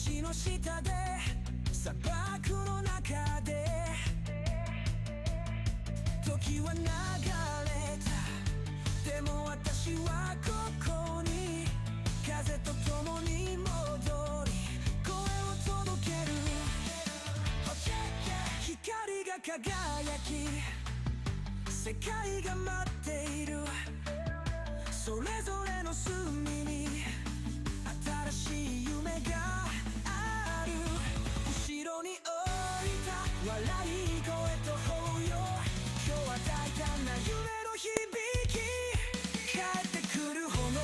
橋の下で砂漠の中で時は流れた。でも私はここに風と共に戻り声を届ける。光が輝き世界が待っている。それぞれの隅に新しい夢がある。後ろに置いた笑い声と抱擁、今日は大胆な夢の響き帰ってくる炎。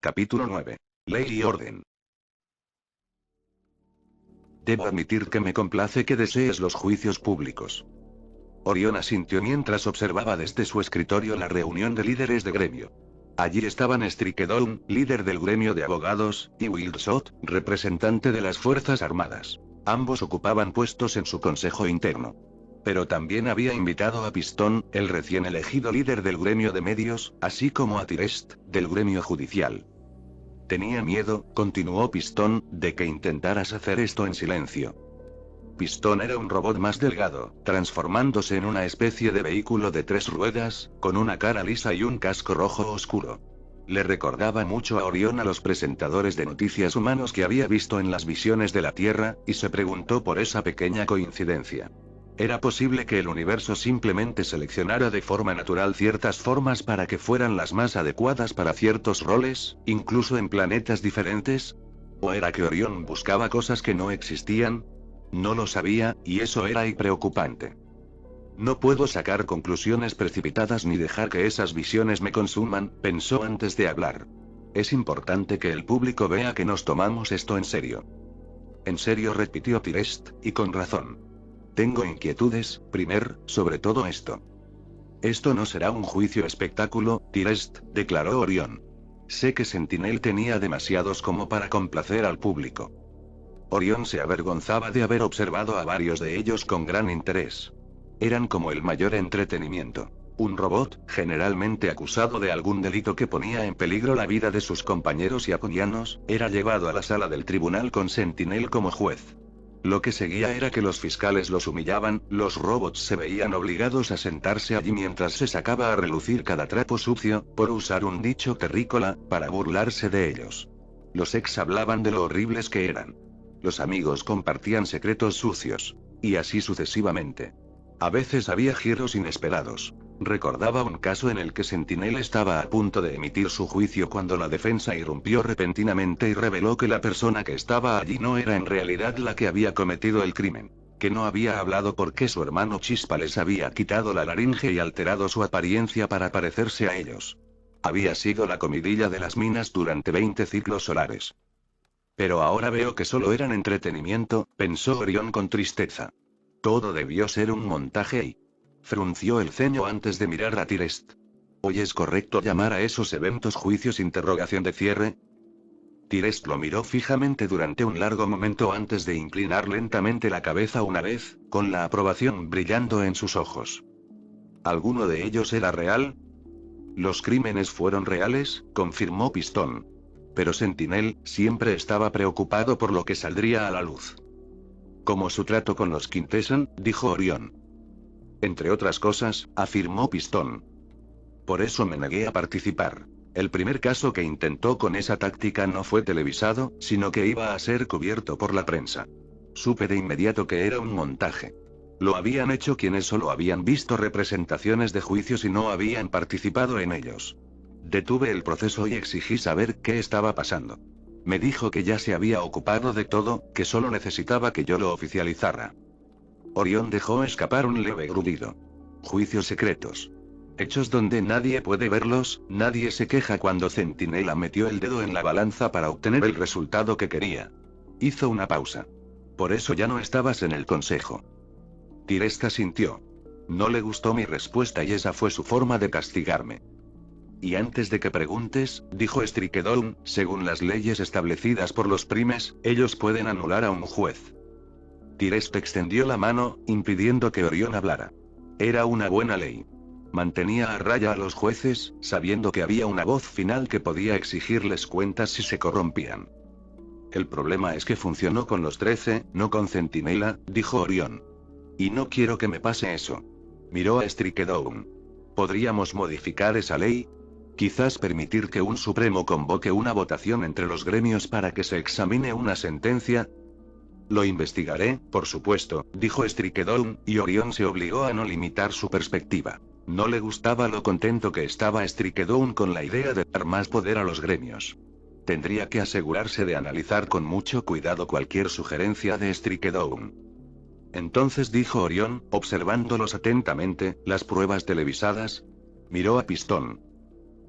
Capítulo 9. Ley y orden. Debo admitir que me complace que desees los juicios públicos. Orión asintió mientras observaba desde su escritorio la reunión de líderes de gremio. Allí estaban Strickedolm, líder del gremio de abogados, y Wildshot, representante de las Fuerzas Armadas. Ambos ocupaban puestos en su consejo interno. Pero también había invitado a Pistón, el recién elegido líder del gremio de medios, así como a Tirest, del gremio judicial. Tenía miedo, continuó Pistón, de que intentaras hacer esto en silencio. Pistón era un robot más delgado, transformándose en una especie de vehículo de 3 ruedas, con una cara lisa y un casco rojo oscuro. Le recordaba mucho a Orión a los presentadores de noticias humanos que había visto en las visiones de la Tierra, y se preguntó por esa pequeña coincidencia. ¿Era posible que el universo simplemente seleccionara de forma natural ciertas formas para que fueran las más adecuadas para ciertos roles, incluso en planetas diferentes? ¿O era que Orión buscaba cosas que no existían? No lo sabía, y eso era preocupante. No puedo sacar conclusiones precipitadas ni dejar que esas visiones me consuman, pensó antes de hablar. Es importante que el público vea que nos tomamos esto en serio. En serio, repitió Tirest, y con razón. Tengo inquietudes, sobre todo esto. Esto no será un juicio espectáculo, Tirest, declaró Orión. Sé que Sentinel tenía demasiados como para complacer al público. Orión se avergonzaba de haber observado a varios de ellos con gran interés. Eran como el mayor entretenimiento. Un robot, generalmente acusado de algún delito que ponía en peligro la vida de sus compañeros y acudianos, era llevado a la sala del tribunal con Sentinel como juez. Lo que seguía era que los fiscales los humillaban, los robots se veían obligados a sentarse allí mientras se sacaba a relucir cada trapo sucio, por usar un dicho terrícola, para burlarse de ellos. Los ex hablaban de lo horribles que eran. Los amigos compartían secretos sucios. Y así sucesivamente. A veces había giros inesperados. Recordaba un caso en el que Sentinel estaba a punto de emitir su juicio cuando la defensa irrumpió repentinamente y reveló que la persona que estaba allí no era en realidad la que había cometido el crimen. Que no había hablado porque su hermano Chispa les había quitado la laringe y alterado su apariencia para parecerse a ellos. Había sido la comidilla de las minas durante 20 ciclos solares. Pero ahora veo que solo eran entretenimiento, pensó Orión con tristeza. Todo debió ser un montaje y... frunció el ceño antes de mirar a Tirest. ¿Hoy es correcto llamar a esos eventos juicios interrogación de cierre? Tirest lo miró fijamente durante un largo momento antes de inclinar lentamente la cabeza una vez, con la aprobación brillando en sus ojos. ¿Alguno de ellos era real? Los crímenes fueron reales, confirmó Pistón. Pero Sentinel siempre estaba preocupado por lo que saldría a la luz. Como su trato con los Quintesson, dijo Orión. Entre otras cosas, afirmó Pistón. Por eso me negué a participar. El primer caso que intentó con esa táctica no fue televisado, sino que iba a ser cubierto por la prensa. Supe de inmediato que era un montaje. Lo habían hecho quienes solo habían visto representaciones de juicios y no habían participado en ellos. Detuve el proceso y exigí saber qué estaba pasando. Me dijo que ya se había ocupado de todo, que solo necesitaba que yo lo oficializara. Orión dejó escapar un leve grudido. Juicios secretos. Hechos donde nadie puede verlos, nadie se queja cuando Centinela metió el dedo en la balanza para obtener el resultado que quería. Hizo una pausa. Por eso ya no estabas en el consejo. Tiresta sintió. No le gustó mi respuesta y esa fue su forma de castigarme. Y antes de que preguntes, dijo Strikedown, según las leyes establecidas por los primes, ellos pueden anular a un juez. Tirest extendió la mano, impidiendo que Orión hablara. Era una buena ley. Mantenía a raya a los jueces, sabiendo que había una voz final que podía exigirles cuentas si se corrompían. El problema es que funcionó con los 13, no con Centinela, dijo Orión. Y no quiero que me pase eso. Miró a Strikedown. ¿Podríamos modificar esa ley? Quizás permitir que un supremo convoque una votación entre los gremios para que se examine una sentencia. Lo investigaré, por supuesto, dijo Strikedown, y Orión se obligó a no limitar su perspectiva. No le gustaba lo contento que estaba Strikedown con la idea de dar más poder a los gremios. Tendría que asegurarse de analizar con mucho cuidado cualquier sugerencia de Strikedown. Entonces dijo Orión, observándolos atentamente, las pruebas televisadas. Miró a Pistón.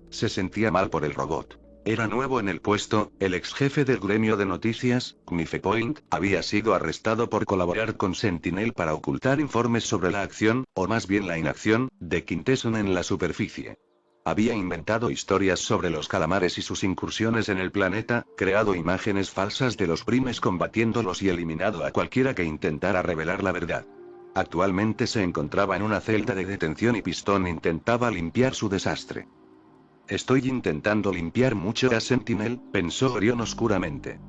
Se sentía mal por el robot. Era nuevo en el puesto, el ex jefe del gremio de noticias, Knife Point, había sido arrestado por colaborar con Sentinel para ocultar informes sobre la acción, o más bien la inacción, de Quintesson en la superficie. Había inventado historias sobre los calamares y sus incursiones en el planeta, creado imágenes falsas de los primes combatiéndolos y eliminado a cualquiera que intentara revelar la verdad. Actualmente se encontraba en una celda de detención y Pistón intentaba limpiar su desastre. Estoy intentando limpiar mucho a Sentinel, pensó Orión oscuramente.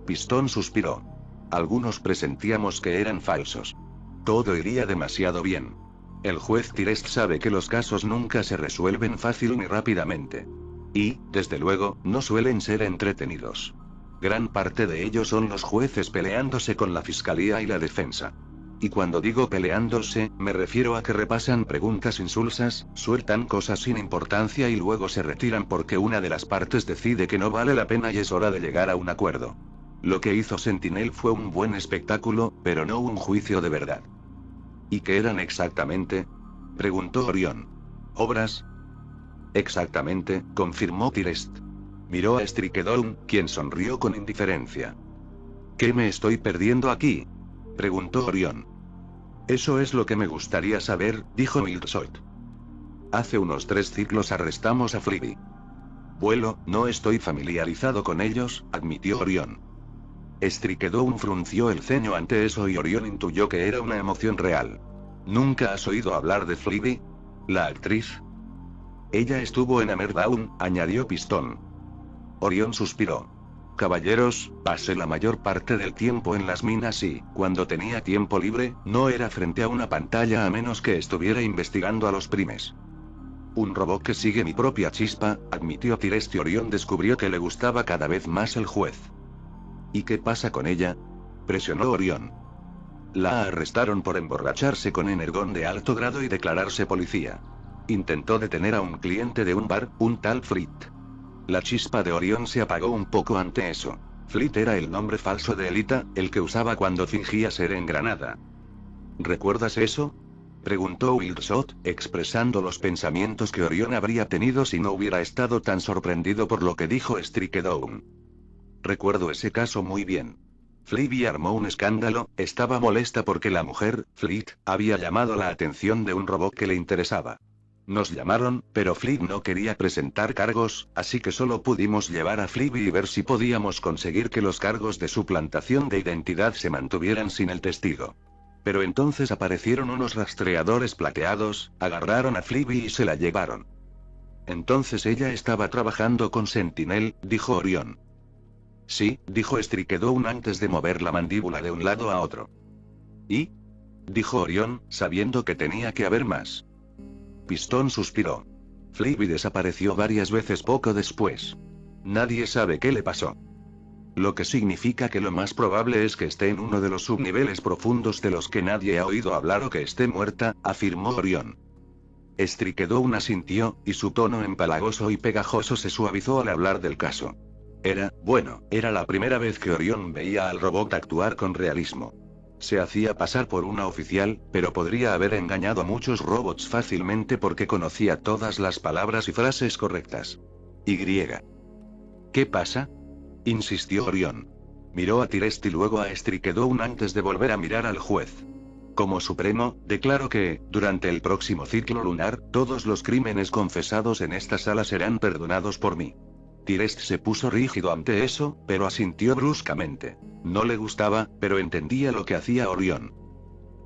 Pistón suspiró. Algunos presentíamos que eran falsos. Todo iría demasiado bien. El juez Tirest sabe que los casos nunca se resuelven fácil ni rápidamente. Y, desde luego, no suelen ser entretenidos. Gran parte de ellos son los jueces peleándose con la fiscalía y la defensa. Y cuando digo peleándose, me refiero a que repasan preguntas insulsas, sueltan cosas sin importancia y luego se retiran porque una de las partes decide que no vale la pena y es hora de llegar a un acuerdo. Lo que hizo Sentinel fue un buen espectáculo, pero no un juicio de verdad. ¿Y qué eran exactamente?, preguntó Orión. ¿Obras? Exactamente, confirmó Tirest. Miró a Strikedown, quien sonrió con indiferencia. ¿Qué me estoy perdiendo aquí?, preguntó Orión. Eso es lo que me gustaría saber, dijo Milsot. Hace unos 3 ciclos arrestamos a Fleabee. Vuelo, no estoy familiarizado con ellos, admitió Orión. Strikedown frunció el ceño ante eso y Orión intuyó que era una emoción real. ¿Nunca has oído hablar de Fleabee? ¿La actriz? Ella estuvo en Amerdown, añadió Pistón. Orión suspiró. Caballeros, pasé la mayor parte del tiempo en las minas y, cuando tenía tiempo libre, no era frente a una pantalla a menos que estuviera investigando a los primes. Un robot que sigue mi propia chispa, admitió Tirest y Orión descubrió que le gustaba cada vez más el juez. ¿Y qué pasa con ella?, presionó Orión. La arrestaron por emborracharse con energón de alto grado y declararse policía. Intentó detener a un cliente de un bar, un tal Fleet. La chispa de Orión se apagó un poco ante eso. Fleet era el nombre falso de Elita, el que usaba cuando fingía ser en Granada. ¿Recuerdas eso?, preguntó Wildsot, expresando los pensamientos que Orión habría tenido si no hubiera estado tan sorprendido por lo que dijo Strikedown. Recuerdo ese caso muy bien. Fleabee armó un escándalo, estaba molesta porque la mujer, Fleet, había llamado la atención de un robot que le interesaba. Nos llamaron, pero Fleet no quería presentar cargos, así que solo pudimos llevar a Fleabee y ver si podíamos conseguir que los cargos de suplantación de identidad se mantuvieran sin el testigo. Pero entonces aparecieron unos rastreadores plateados, agarraron a Fleabee y se la llevaron. Entonces ella estaba trabajando con Sentinel, dijo Orión. Sí, dijo Strikedown antes de mover la mandíbula de un lado a otro. ¿Y?, dijo Orión, sabiendo que tenía que haber más. Pistón suspiró. Fleabee desapareció varias veces poco después. Nadie sabe qué le pasó. Lo que significa que lo más probable es que esté en uno de los subniveles profundos de los que nadie ha oído hablar o que esté muerta, afirmó Orión. Strikedown asintió, y su tono empalagoso y pegajoso se suavizó al hablar del caso. Era la primera vez que Orión veía al robot actuar con realismo. Se hacía pasar por una oficial, pero podría haber engañado a muchos robots fácilmente porque conocía todas las palabras y frases correctas. Y. ¿Qué pasa?, insistió Orión. Miró a Tirest y luego a Strikedown antes de volver a mirar al juez. Como supremo, declaro que, durante el próximo ciclo lunar, todos los crímenes confesados en esta sala serán perdonados por mí. Tirest se puso rígido ante eso, pero asintió bruscamente. No le gustaba, pero entendía lo que hacía Orión.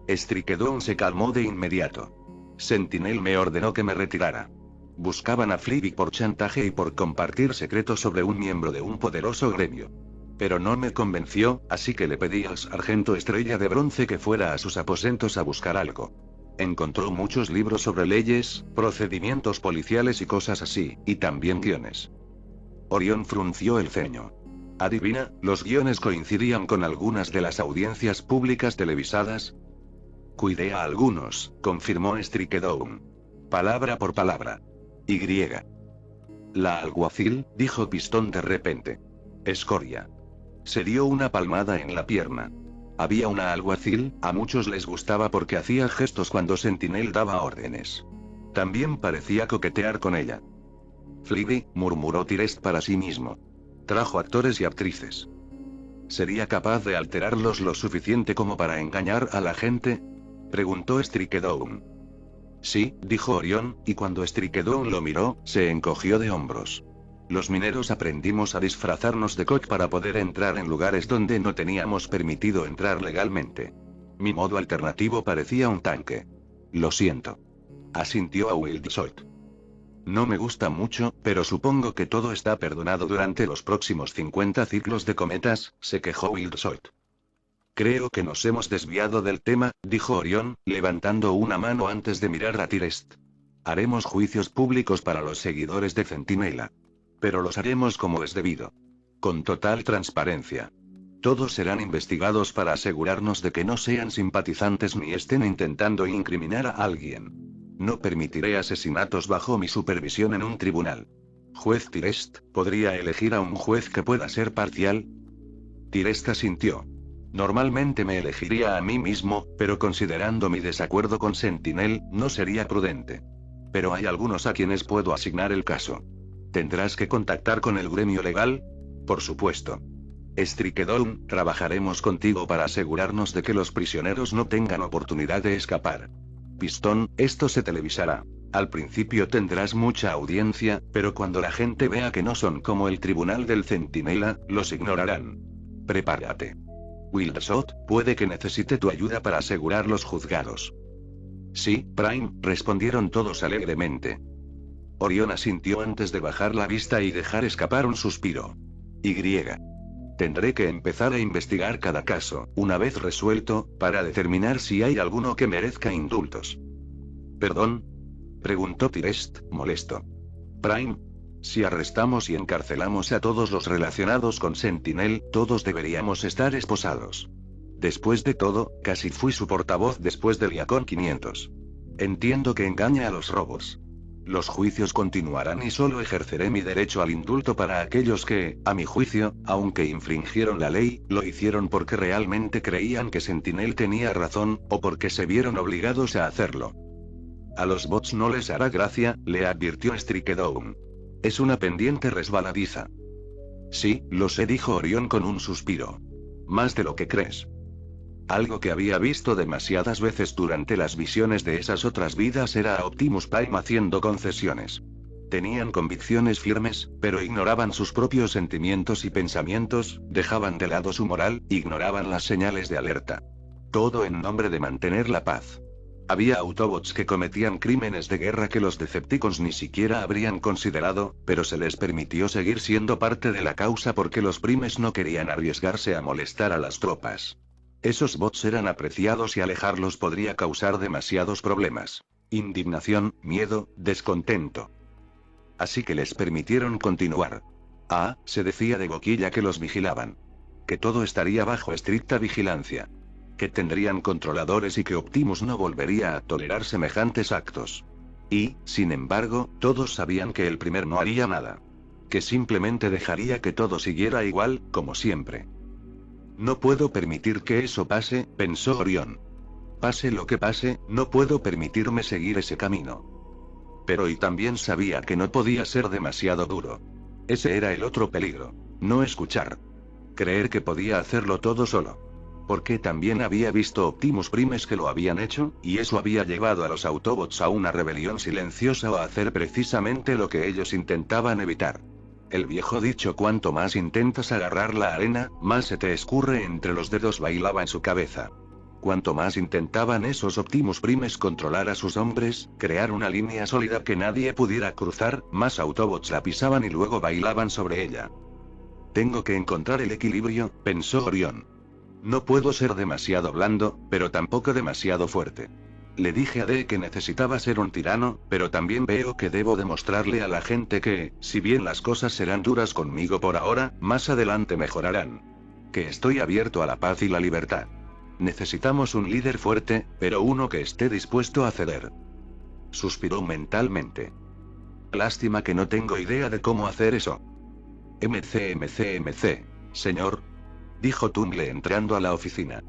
Strikedown se calmó de inmediato. Sentinel me ordenó que me retirara. Buscaban a Flivik por chantaje y por compartir secretos sobre un miembro de un poderoso gremio. Pero no me convenció, así que le pedí al sargento Estrella de Bronce que fuera a sus aposentos a buscar algo. Encontró muchos libros sobre leyes, procedimientos policiales y cosas así, y también guiones. Orión frunció el ceño. Adivina, los guiones coincidían con algunas de las audiencias públicas televisadas. Cuidé a algunos, confirmó Strikedown. Palabra por palabra. Y. La alguacil, dijo Pistón de repente. Escoria. Se dio una palmada en la pierna. Había una alguacil, a muchos les gustaba porque hacía gestos cuando Sentinel daba órdenes. También parecía coquetear con ella. Flivy, murmuró Tirest para sí mismo. Trajo actores y actrices. ¿Sería capaz de alterarlos lo suficiente como para engañar a la gente? Preguntó Strikedown. Sí, dijo Orión, y cuando Strikedown lo miró, se encogió de hombros. Los mineros aprendimos a disfrazarnos de Koch para poder entrar en lugares donde no teníamos permitido entrar legalmente. Mi modo alternativo parecía un tanque. Lo siento. Asintió a Wildsot. No me gusta mucho, pero supongo que todo está perdonado durante los próximos 50 ciclos de cometas, se quejó Wildsot. Creo que nos hemos desviado del tema, dijo Orión, levantando una mano antes de mirar a Tirest. Haremos juicios públicos para los seguidores de Centinela. Pero los haremos como es debido. Con total transparencia. Todos serán investigados para asegurarnos de que no sean simpatizantes ni estén intentando incriminar a alguien. No permitiré asesinatos bajo mi supervisión en un tribunal. Juez Tirest, ¿podría elegir a un juez que pueda ser parcial? Tirest asintió. Normalmente me elegiría a mí mismo, pero considerando mi desacuerdo con Sentinel, no sería prudente. Pero hay algunos a quienes puedo asignar el caso. ¿Tendrás que contactar con el gremio legal? Por supuesto. Strikedown, trabajaremos contigo para asegurarnos de que los prisioneros no tengan oportunidad de escapar. Pistón, esto se televisará. Al principio tendrás mucha audiencia, pero cuando la gente vea que no son como el tribunal del Centinela, los ignorarán. Prepárate. Wildsot, puede que necesite tu ayuda para asegurar los juzgados. Sí, Prime, respondieron todos alegremente. Orión asintió antes de bajar la vista y dejar escapar un suspiro. Y. Tendré que empezar a investigar cada caso, una vez resuelto, para determinar si hay alguno que merezca indultos. ¿Perdón? Preguntó Tirest, molesto. Prime. Si arrestamos y encarcelamos a todos los relacionados con Sentinel, todos deberíamos estar esposados. Después de todo, casi fui su portavoz después del Iacon 500. Entiendo que engaña a los robots. Los juicios continuarán y solo ejerceré mi derecho al indulto para aquellos que, a mi juicio, aunque infringieron la ley, lo hicieron porque realmente creían que Sentinel tenía razón, o porque se vieron obligados a hacerlo. A los bots no les hará gracia, le advirtió Strikedown. Es una pendiente resbaladiza. Sí, lo sé, dijo Orión con un suspiro. Más de lo que crees. Algo que había visto demasiadas veces durante las visiones de esas otras vidas era a Optimus Prime haciendo concesiones. Tenían convicciones firmes, pero ignoraban sus propios sentimientos y pensamientos, dejaban de lado su moral, ignoraban las señales de alerta. Todo en nombre de mantener la paz. Había Autobots que cometían crímenes de guerra que los Decepticons ni siquiera habrían considerado, pero se les permitió seguir siendo parte de la causa porque los Primes no querían arriesgarse a molestar a las tropas. Esos bots eran apreciados y alejarlos podría causar demasiados problemas. Indignación, miedo, descontento. Así que les permitieron continuar. Ah, se decía de boquilla que los vigilaban. Que todo estaría bajo estricta vigilancia. Que tendrían controladores y que Optimus no volvería a tolerar semejantes actos. Y, sin embargo, todos sabían que el primer no haría nada. Que simplemente dejaría que todo siguiera igual, como siempre. No puedo permitir que eso pase, pensó Orión. Pase lo que pase, no puedo permitirme seguir ese camino. Pero y también sabía que no podía ser demasiado duro. Ese era el otro peligro. No escuchar. Creer que podía hacerlo todo solo. Porque también había visto Optimus Primes que lo habían hecho, y eso había llevado a los Autobots a una rebelión silenciosa o a hacer precisamente lo que ellos intentaban evitar. El viejo dicho cuanto más intentas agarrar la arena, más se te escurre entre los dedos bailaba en su cabeza. Cuanto más intentaban esos Optimus Primes controlar a sus hombres, crear una línea sólida que nadie pudiera cruzar, más Autobots la pisaban y luego bailaban sobre ella. Tengo que encontrar el equilibrio, pensó Orión. No puedo ser demasiado blando, pero tampoco demasiado fuerte. Le dije a Dee que necesitaba ser un tirano, pero también veo que debo demostrarle a la gente que, si bien las cosas serán duras conmigo por ahora, más adelante mejorarán. Que estoy abierto a la paz y la libertad. Necesitamos un líder fuerte, pero uno que esté dispuesto a ceder. Suspiró mentalmente. Lástima que no tengo idea de cómo hacer eso. MC, señor, dijo Tumble entrando a la oficina.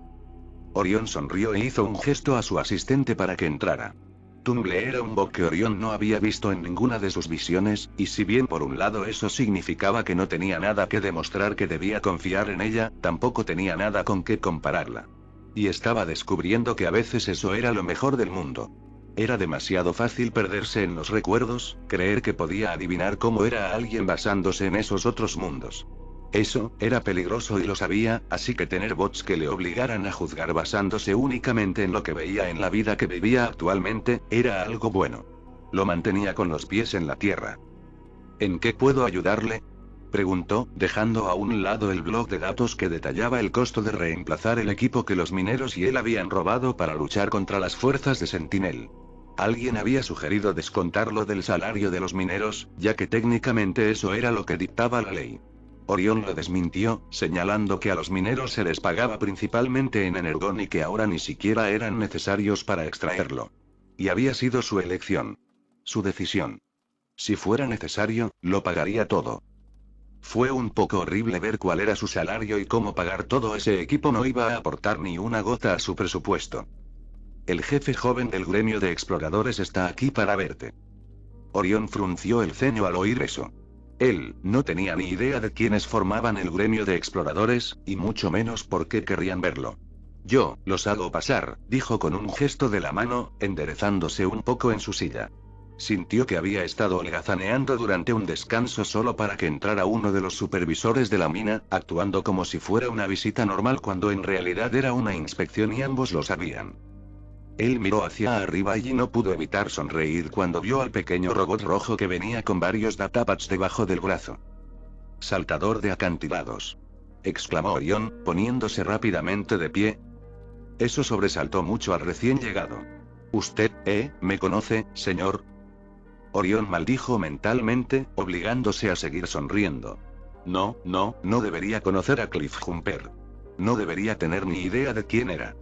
Orión sonrió e hizo un gesto a su asistente para que entrara. Tumble era un bot que Orión no había visto en ninguna de sus visiones, y si bien por un lado eso significaba que no tenía nada que demostrar que debía confiar en ella, tampoco tenía nada con qué compararla. Y estaba descubriendo que a veces eso era lo mejor del mundo. Era demasiado fácil perderse en los recuerdos, creer que podía adivinar cómo era alguien basándose en esos otros mundos. Eso, era peligroso y lo sabía, así que tener bots que le obligaran a juzgar basándose únicamente en lo que veía en la vida que vivía actualmente, era algo bueno. Lo mantenía con los pies en la tierra. ¿En qué puedo ayudarle?, preguntó, dejando a un lado el blog de datos que detallaba el costo de reemplazar el equipo que los mineros y él habían robado para luchar contra las fuerzas de Sentinel. Alguien había sugerido descontarlo del salario de los mineros, ya que técnicamente eso era lo que dictaba la ley. Orión lo desmintió, señalando que a los mineros se les pagaba principalmente en energón y que ahora ni siquiera eran necesarios para extraerlo. Y había sido su elección. Su decisión. Si fuera necesario, lo pagaría todo. Fue un poco horrible ver cuál era su salario y cómo pagar todo ese equipo no iba a aportar ni una gota a su presupuesto. El jefe joven del gremio de exploradores está aquí para verte. Orión frunció el ceño al oír eso. Él no tenía ni idea de quiénes formaban el gremio de exploradores, y mucho menos por qué querrían verlo. Yo, los hago pasar, dijo con un gesto de la mano, enderezándose un poco en su silla. Sintió que había estado holgazaneando durante un descanso solo para que entrara uno de los supervisores de la mina, actuando como si fuera una visita normal cuando en realidad era una inspección y ambos lo sabían. Él miró hacia arriba y no pudo evitar sonreír cuando vio al pequeño robot rojo que venía con varios datapads debajo del brazo. Saltador de acantilados, exclamó Orión, poniéndose rápidamente de pie. Eso sobresaltó mucho al recién llegado. Usted, ¿me conoce, señor? Orión maldijo mentalmente, obligándose a seguir sonriendo. No debería conocer a Cliffjumper. No debería tener ni idea de quién era.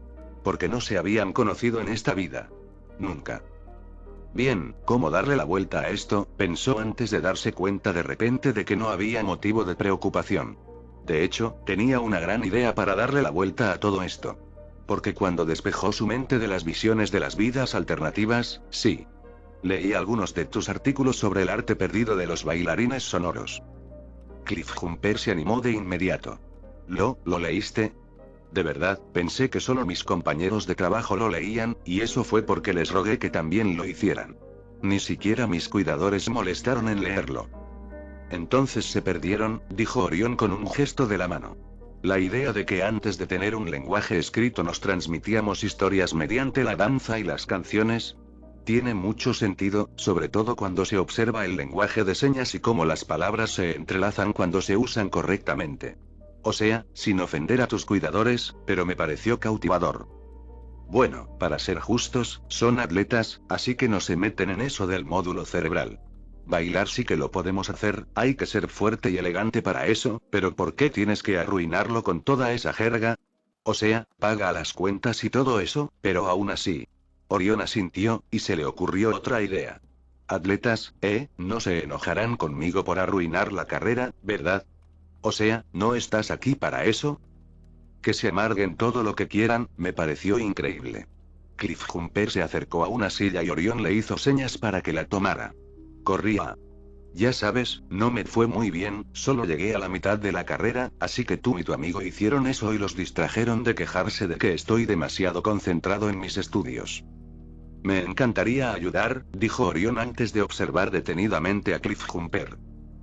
Porque no se habían conocido en esta vida. Nunca. Bien, ¿cómo darle la vuelta a esto?, pensó antes de darse cuenta de repente de que no había motivo de preocupación. De hecho, tenía una gran idea para darle la vuelta a todo esto. Porque cuando despejó su mente de las visiones de las vidas alternativas, sí. Leí algunos de tus artículos sobre el arte perdido de los bailarines sonoros. Cliffjumper se animó de inmediato. ¿Lo leíste? De verdad, pensé que solo mis compañeros de trabajo lo leían, y eso fue porque les rogué que también lo hicieran. Ni siquiera mis cuidadores molestaron en leerlo. Entonces se perdieron, dijo Orión con un gesto de la mano. La idea de que antes de tener un lenguaje escrito nos transmitíamos historias mediante la danza y las canciones, tiene mucho sentido, sobre todo cuando se observa el lenguaje de señas y cómo las palabras se entrelazan cuando se usan correctamente. O sea, sin ofender a tus cuidadores, pero me pareció cautivador. Bueno, para ser justos, son atletas, así que no se meten en eso del módulo cerebral. Bailar sí que lo podemos hacer, hay que ser fuerte y elegante para eso, pero ¿por qué tienes que arruinarlo con toda esa jerga? O sea, paga las cuentas y todo eso, pero aún así. Orión asintió, y se le ocurrió otra idea. Atletas, no se enojarán conmigo por arruinar la carrera, ¿verdad? O sea, ¿no estás aquí para eso? Que se amarguen todo lo que quieran, me pareció increíble. Cliffjumper se acercó a una silla y Orión le hizo señas para que la tomara. Corría. Ya sabes, no me fue muy bien, solo llegué a la mitad de la carrera, así que tú y tu amigo hicieron eso y los distrajeron de quejarse de que estoy demasiado concentrado en mis estudios. Me encantaría ayudar, dijo Orión antes de observar detenidamente a Cliffjumper.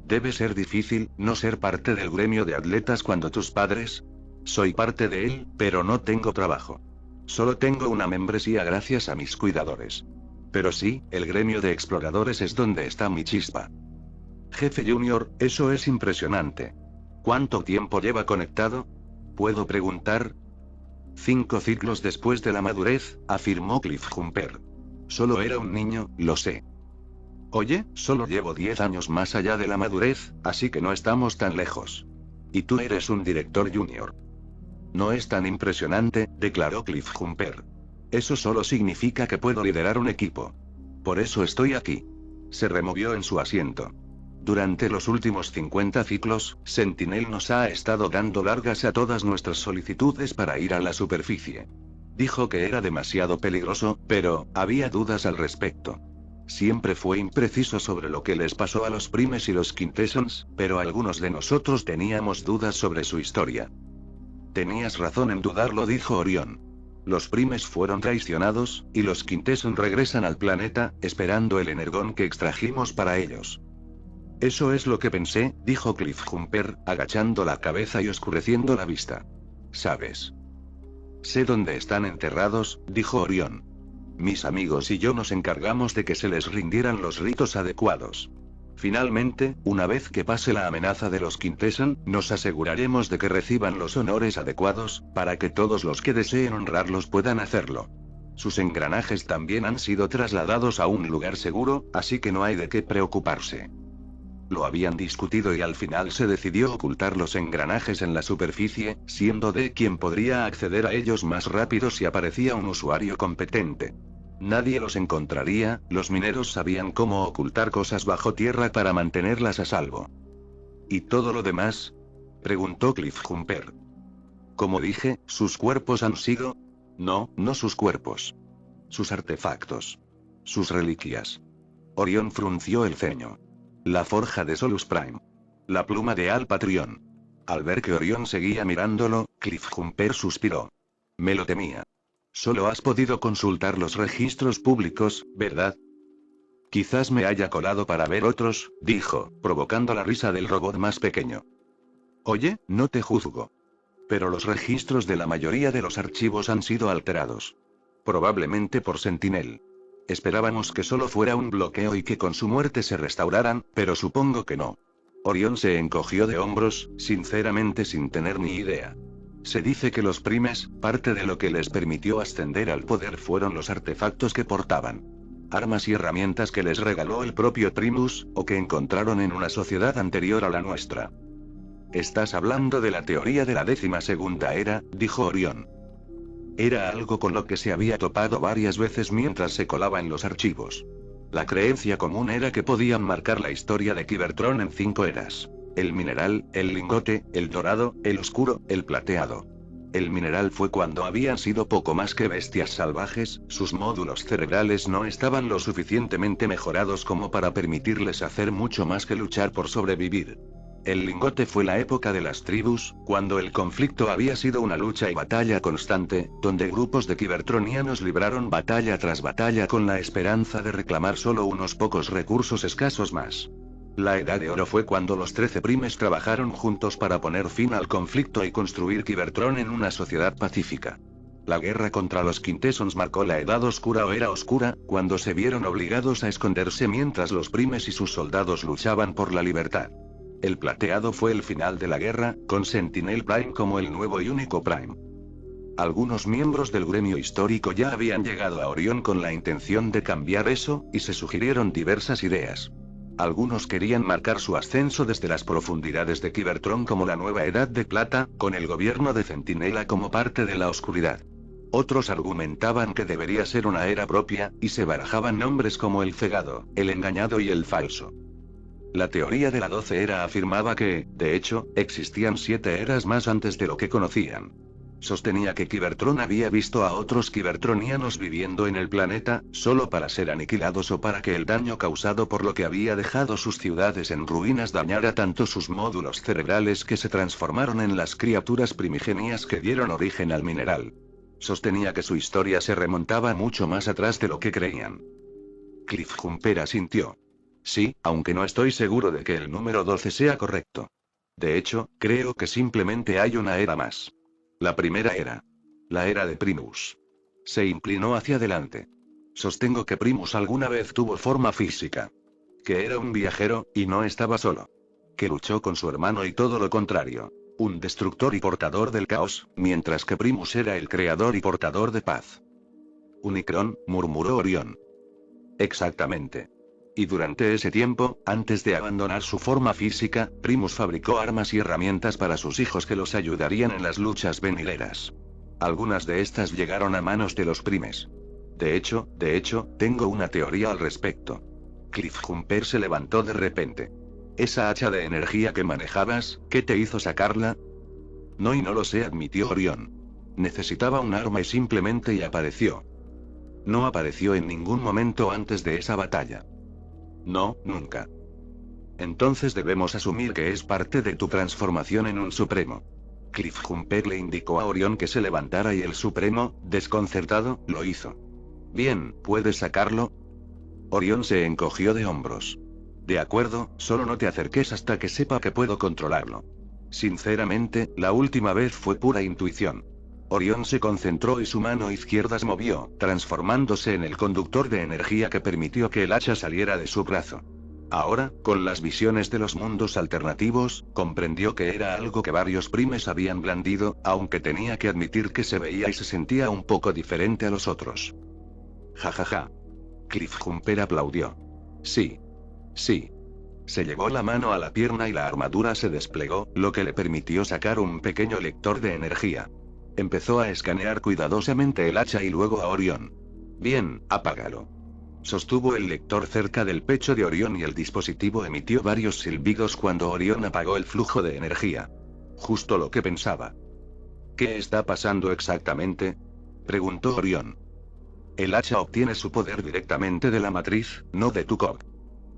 Debe ser difícil, no ser parte del gremio de atletas cuando tus padres... Soy parte de él, pero no tengo trabajo. Solo tengo una membresía gracias a mis cuidadores. Pero sí, el gremio de exploradores es donde está mi chispa. Jefe Junior, eso es impresionante. ¿Cuánto tiempo lleva conectado? ¿Puedo preguntar? 5 ciclos después de la madurez, afirmó Cliffjumper. Solo era un niño, lo sé. Oye, solo llevo 10 años más allá de la madurez, así que no estamos tan lejos. Y tú eres un director junior. No es tan impresionante, declaró Cliffjumper. Eso solo significa que puedo liderar un equipo. Por eso estoy aquí. Se removió en su asiento. Durante los últimos 50 ciclos, Sentinel nos ha estado dando largas a todas nuestras solicitudes para ir a la superficie. Dijo que era demasiado peligroso, pero había dudas al respecto. Siempre fue impreciso sobre lo que les pasó a los Primes y los Quintessons, pero algunos de nosotros teníamos dudas sobre su historia. Tenías razón en dudarlo, dijo Orión. Los Primes fueron traicionados, y los Quintesson regresan al planeta, esperando el energón que extrajimos para ellos. Eso es lo que pensé, dijo Cliffjumper, agachando la cabeza y oscureciendo la vista. ¿Sabes? Sé dónde están enterrados, dijo Orión. Mis amigos y yo nos encargamos de que se les rindieran los ritos adecuados. Finalmente, una vez que pase la amenaza de los Quintesson, nos aseguraremos de que reciban los honores adecuados, para que todos los que deseen honrarlos puedan hacerlo. Sus engranajes también han sido trasladados a un lugar seguro, así que no hay de qué preocuparse. Lo habían discutido y al final se decidió ocultar los engranajes en la superficie, siendo D quien podría acceder a ellos más rápido si aparecía un usuario competente. Nadie los encontraría, los mineros sabían cómo ocultar cosas bajo tierra para mantenerlas a salvo. ¿Y todo lo demás? Preguntó Cliffjumper. Como dije, sus cuerpos han sido... No, no sus cuerpos. Sus artefactos. Sus reliquias. Orión frunció el ceño. La forja de Solus Prime. La pluma de Alpatrión. Al ver que Orión seguía mirándolo, Cliffjumper suspiró. Me lo temía. Solo has podido consultar los registros públicos, ¿verdad? Quizás me haya colado para ver otros, dijo, provocando la risa del robot más pequeño. Oye, no te juzgo. Pero los registros de la mayoría de los archivos han sido alterados. Probablemente por Sentinel. Esperábamos que solo fuera un bloqueo y que con su muerte se restauraran, pero supongo que no. Orión se encogió de hombros, sinceramente sin tener ni idea. Se dice que los Primes, parte de lo que les permitió ascender al poder fueron los artefactos que portaban. Armas y herramientas que les regaló el propio Primus, o que encontraron en una sociedad anterior a la nuestra. Estás hablando de la teoría de la 12ª era, dijo Orión. Era algo con lo que se había topado varias veces mientras se colaba en los archivos. La creencia común era que podían marcar la historia de Cybertron en 5 eras. El mineral, el lingote, el dorado, el oscuro, el plateado. El mineral fue cuando habían sido poco más que bestias salvajes, sus módulos cerebrales no estaban lo suficientemente mejorados como para permitirles hacer mucho más que luchar por sobrevivir. El lingote fue la época de las tribus, cuando el conflicto había sido una lucha y batalla constante, donde grupos de Cybertronianos libraron batalla tras batalla con la esperanza de reclamar solo unos pocos recursos escasos más. La Edad de Oro fue cuando los 13 Primes trabajaron juntos para poner fin al conflicto y construir Cybertron en una sociedad pacífica. La guerra contra los Quintessons marcó la Edad Oscura o Era Oscura, cuando se vieron obligados a esconderse mientras los Primes y sus soldados luchaban por la libertad. El plateado fue el final de la guerra, con Sentinel Prime como el nuevo y único Prime. Algunos miembros del gremio histórico ya habían llegado a Orión con la intención de cambiar eso, y se sugirieron diversas ideas. Algunos querían marcar su ascenso desde las profundidades de Cybertron como la nueva Edad de Plata, con el gobierno de Centinela como parte de la oscuridad. Otros argumentaban que debería ser una era propia, y se barajaban nombres como el cegado, el engañado y el falso. La teoría de la 12 era afirmaba que, de hecho, existían 7 eras más antes de lo que conocían. Sostenía que Cybertron había visto a otros cybertronianos viviendo en el planeta, solo para ser aniquilados o para que el daño causado por lo que había dejado sus ciudades en ruinas dañara tanto sus módulos cerebrales que se transformaron en las criaturas primigenias que dieron origen al mineral. Sostenía que su historia se remontaba mucho más atrás de lo que creían. Cliffjumper asintió. Sí, aunque no estoy seguro de que el número 12 sea correcto. De hecho, creo que simplemente hay una era más. La primera era. La era de Primus. Se inclinó hacia adelante. Sostengo que Primus alguna vez tuvo forma física. Que era un viajero, y no estaba solo. Que luchó con su hermano y todo lo contrario. Un destructor y portador del caos, mientras que Primus era el creador y portador de paz. Unicron, murmuró Orión. Exactamente. Y durante ese tiempo, antes de abandonar su forma física, Primus fabricó armas y herramientas para sus hijos que los ayudarían en las luchas venideras. Algunas de estas llegaron a manos de los primes. De hecho, tengo una teoría al respecto. Cliffjumper se levantó de repente. Esa hacha de energía que manejabas, ¿qué te hizo sacarla? No, y no lo sé, admitió Orión. Necesitaba un arma y simplemente apareció. No apareció en ningún momento antes de esa batalla. No, nunca. Entonces debemos asumir que es parte de tu transformación en un supremo. Cliffjumper le indicó a Orión que se levantara y el supremo, desconcertado, lo hizo. Bien, ¿puedes sacarlo? Orión se encogió de hombros. De acuerdo, solo no te acerques hasta que sepa que puedo controlarlo. Sinceramente, la última vez fue pura intuición. Orión se concentró y su mano izquierda se movió, transformándose en el conductor de energía que permitió que el hacha saliera de su brazo. Ahora, con las visiones de los mundos alternativos, comprendió que era algo que varios primes habían blandido, aunque tenía que admitir que se veía y se sentía un poco diferente a los otros. Jajaja. Cliffjumper aplaudió. Sí. Sí. Se llevó la mano a la pierna y la armadura se desplegó, lo que le permitió sacar un pequeño lector de energía. Empezó a escanear cuidadosamente el hacha y luego a Orión. Bien, apágalo. Sostuvo el lector cerca del pecho de Orión y el dispositivo emitió varios silbidos cuando Orión apagó el flujo de energía. Justo lo que pensaba. ¿Qué está pasando exactamente?, preguntó Orión. El hacha obtiene su poder directamente de la matriz, no de Tukok.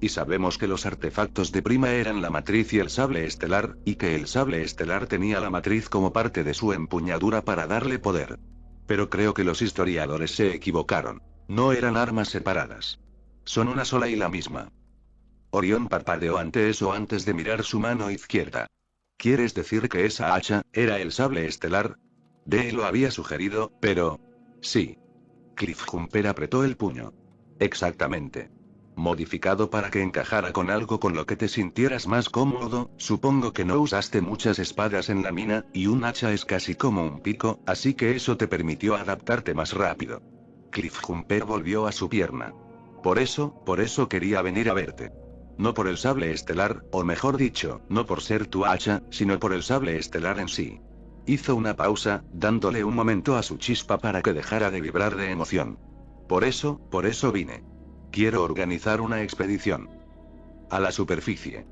Y sabemos que los artefactos de Prima eran la matriz y el sable estelar, y que el sable estelar tenía la matriz como parte de su empuñadura para darle poder. Pero creo que los historiadores se equivocaron. No eran armas separadas. Son una sola y la misma. Orión parpadeó ante eso antes de mirar su mano izquierda. ¿Quieres decir que esa hacha era el sable estelar? Dee lo había sugerido, pero... Sí. Cliffjumper apretó el puño. Exactamente. Modificado para que encajara con algo con lo que te sintieras más cómodo, supongo que no usaste muchas espadas en la mina, y un hacha es casi como un pico, así que eso te permitió adaptarte más rápido. Cliffjumper volvió a su pierna. Por eso quería venir a verte. No por el sable estelar, o mejor dicho, no por ser tu hacha, sino por el sable estelar en sí. Hizo una pausa, dándole un momento a su chispa para que dejara de vibrar de emoción. Por eso vine. Quiero organizar una expedición. A la superficie.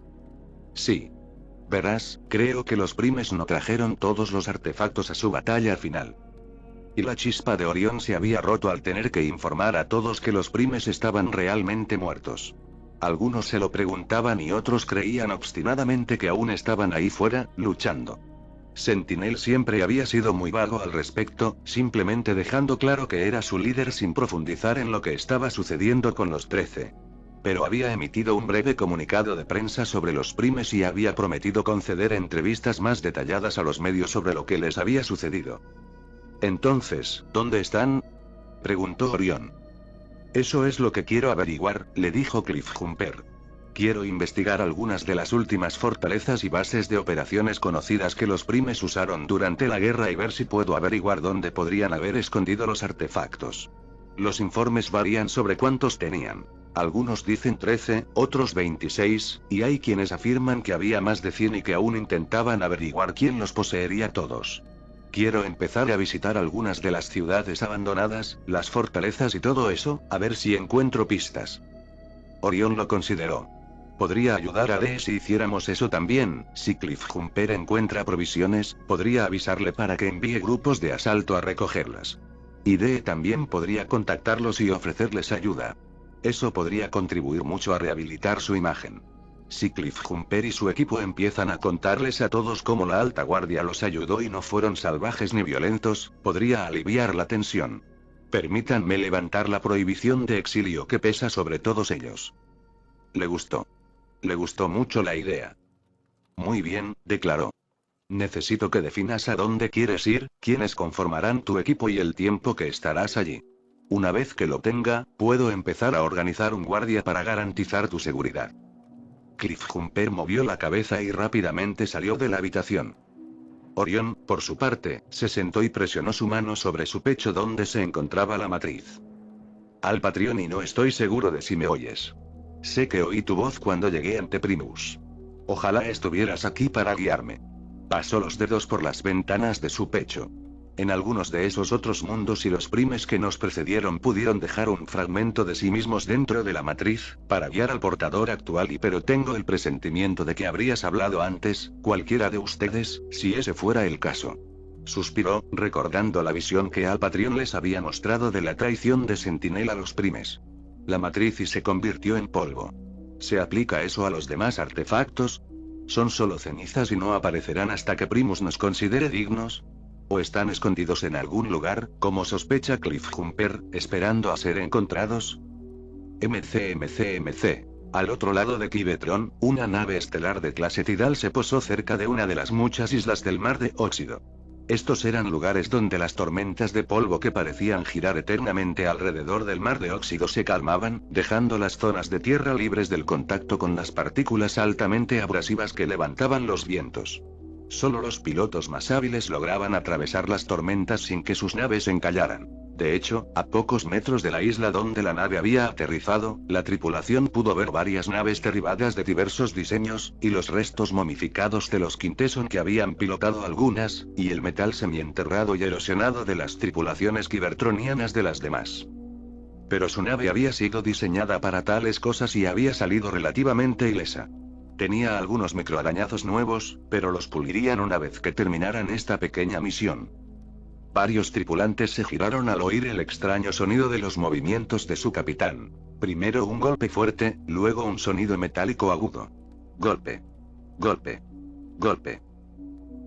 Sí. Verás, creo que los primes no trajeron todos los artefactos a su batalla final. Y la chispa de Orión se había roto al tener que informar a todos que los primes estaban realmente muertos. Algunos se lo preguntaban y otros creían obstinadamente que aún estaban ahí fuera, luchando. Sentinel siempre había sido muy vago al respecto, simplemente dejando claro que era su líder sin profundizar en lo que estaba sucediendo con los 13. Pero había emitido un breve comunicado de prensa sobre los primes y había prometido conceder entrevistas más detalladas a los medios sobre lo que les había sucedido. Entonces, ¿dónde están?, preguntó Orión. Eso es lo que quiero averiguar, le dijo Cliffjumper. Quiero investigar algunas de las últimas fortalezas y bases de operaciones conocidas que los primes usaron durante la guerra y ver si puedo averiguar dónde podrían haber escondido los artefactos. Los informes varían sobre cuántos tenían. Algunos dicen 13, otros 26, y hay quienes afirman que había más de 100 y que aún intentaban averiguar quién los poseería todos. Quiero empezar a visitar algunas de las ciudades abandonadas, las fortalezas y todo eso, a ver si encuentro pistas. Orión lo consideró. Podría ayudar a Dee si hiciéramos eso también. Si Cliffjumper encuentra provisiones, podría avisarle para que envíe grupos de asalto a recogerlas. Y Dee también podría contactarlos y ofrecerles ayuda. Eso podría contribuir mucho a rehabilitar su imagen. Si Cliffjumper y su equipo empiezan a contarles a todos cómo la alta guardia los ayudó y no fueron salvajes ni violentos, podría aliviar la tensión. Permítanme levantar la prohibición de exilio que pesa sobre todos ellos. Le gustó. Le gustó mucho la idea. Muy bien, declaró. Necesito que definas a dónde quieres ir, quiénes conformarán tu equipo y el tiempo que estarás allí. Una vez que lo tenga, puedo empezar a organizar un guardia para garantizar tu seguridad. Cliffjumper movió la cabeza y rápidamente salió de la habitación. Orión, por su parte, se sentó y presionó su mano sobre su pecho donde se encontraba la matriz. Alpatrión, y no estoy seguro de si me oyes. Sé que oí tu voz cuando llegué ante Primus. Ojalá estuvieras aquí para guiarme. Pasó los dedos por las ventanas de su pecho. En algunos de esos otros mundos y los primes que nos precedieron pudieron dejar un fragmento de sí mismos dentro de la matriz, para guiar al portador actual pero tengo el presentimiento de que habrías hablado antes, cualquiera de ustedes, si ese fuera el caso. Suspiró, recordando la visión que Alpatrión les había mostrado de la traición de Sentinel a los primes. La matriz y se convirtió en polvo. ¿Se aplica eso a los demás artefactos? ¿Son solo cenizas y no aparecerán hasta que Primus nos considere dignos? ¿O están escondidos en algún lugar, como sospecha Cliffjumper, esperando a ser encontrados? MC. Al otro lado de Cybertron, una nave estelar de clase Tidal se posó cerca de una de las muchas islas del mar de Óxido. Estos eran lugares donde las tormentas de polvo que parecían girar eternamente alrededor del mar de óxido se calmaban, dejando las zonas de tierra libres del contacto con las partículas altamente abrasivas que levantaban los vientos. Solo los pilotos más hábiles lograban atravesar las tormentas sin que sus naves encallaran. De hecho, a pocos metros de la isla donde la nave había aterrizado, la tripulación pudo ver varias naves derribadas de diversos diseños, y los restos momificados de los Quintesson que habían pilotado algunas, y el metal semienterrado y erosionado de las tripulaciones cybertronianas de las demás. Pero su nave había sido diseñada para tales cosas y había salido relativamente ilesa. Tenía algunos microarañazos nuevos, pero los pulirían una vez que terminaran esta pequeña misión. Varios tripulantes se giraron al oír el extraño sonido de los movimientos de su capitán. Primero un golpe fuerte, luego un sonido metálico agudo. Golpe. Golpe. Golpe.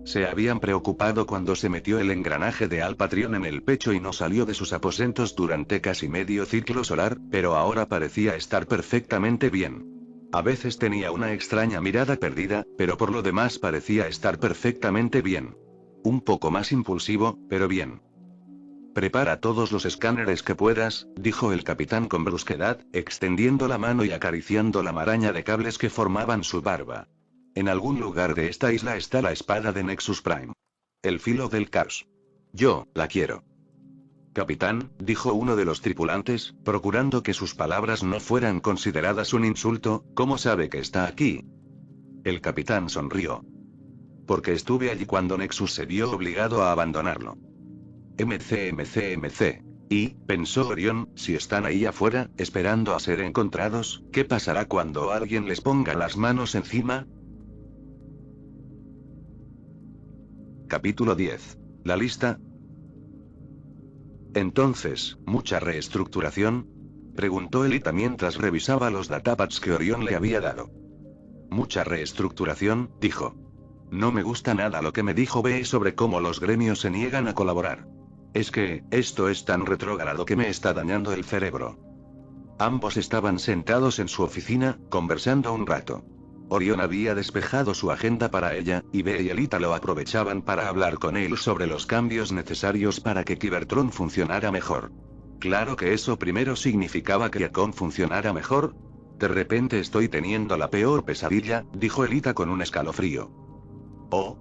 Se habían preocupado cuando se metió el engranaje de Alpatrión en el pecho y no salió de sus aposentos durante casi medio ciclo solar, pero ahora parecía estar perfectamente bien. A veces tenía una extraña mirada perdida, pero por lo demás parecía estar perfectamente bien. Un poco más impulsivo, pero bien. Prepara todos los escáneres que puedas, dijo el capitán con brusquedad, extendiendo la mano y acariciando la maraña de cables que formaban su barba. En algún lugar de esta isla está la espada de Nexus Prime. El filo del caos. Yo, la quiero. Capitán, dijo uno de los tripulantes, procurando que sus palabras no fueran consideradas un insulto, ¿cómo sabe que está aquí? El capitán sonrió. Porque estuve allí cuando Nexus se vio obligado a abandonarlo. MC. Y, pensó Orión, si están ahí afuera, esperando a ser encontrados, ¿qué pasará cuando alguien les ponga las manos encima? Capítulo 10. La lista. Entonces, ¿mucha reestructuración? Preguntó Elita mientras revisaba los datapads que Orión le había dado. Mucha reestructuración, dijo. No me gusta nada lo que me dijo B sobre cómo los gremios se niegan a colaborar. Es que, esto es tan retrógrado que me está dañando el cerebro. Ambos estaban sentados en su oficina, conversando un rato. Orión había despejado su agenda para ella, y B y Elita lo aprovechaban para hablar con él sobre los cambios necesarios para que Cybertron funcionara mejor. Claro que eso primero significaba que Yacon funcionara mejor. De repente estoy teniendo la peor pesadilla, dijo Elita con un escalofrío. Oh.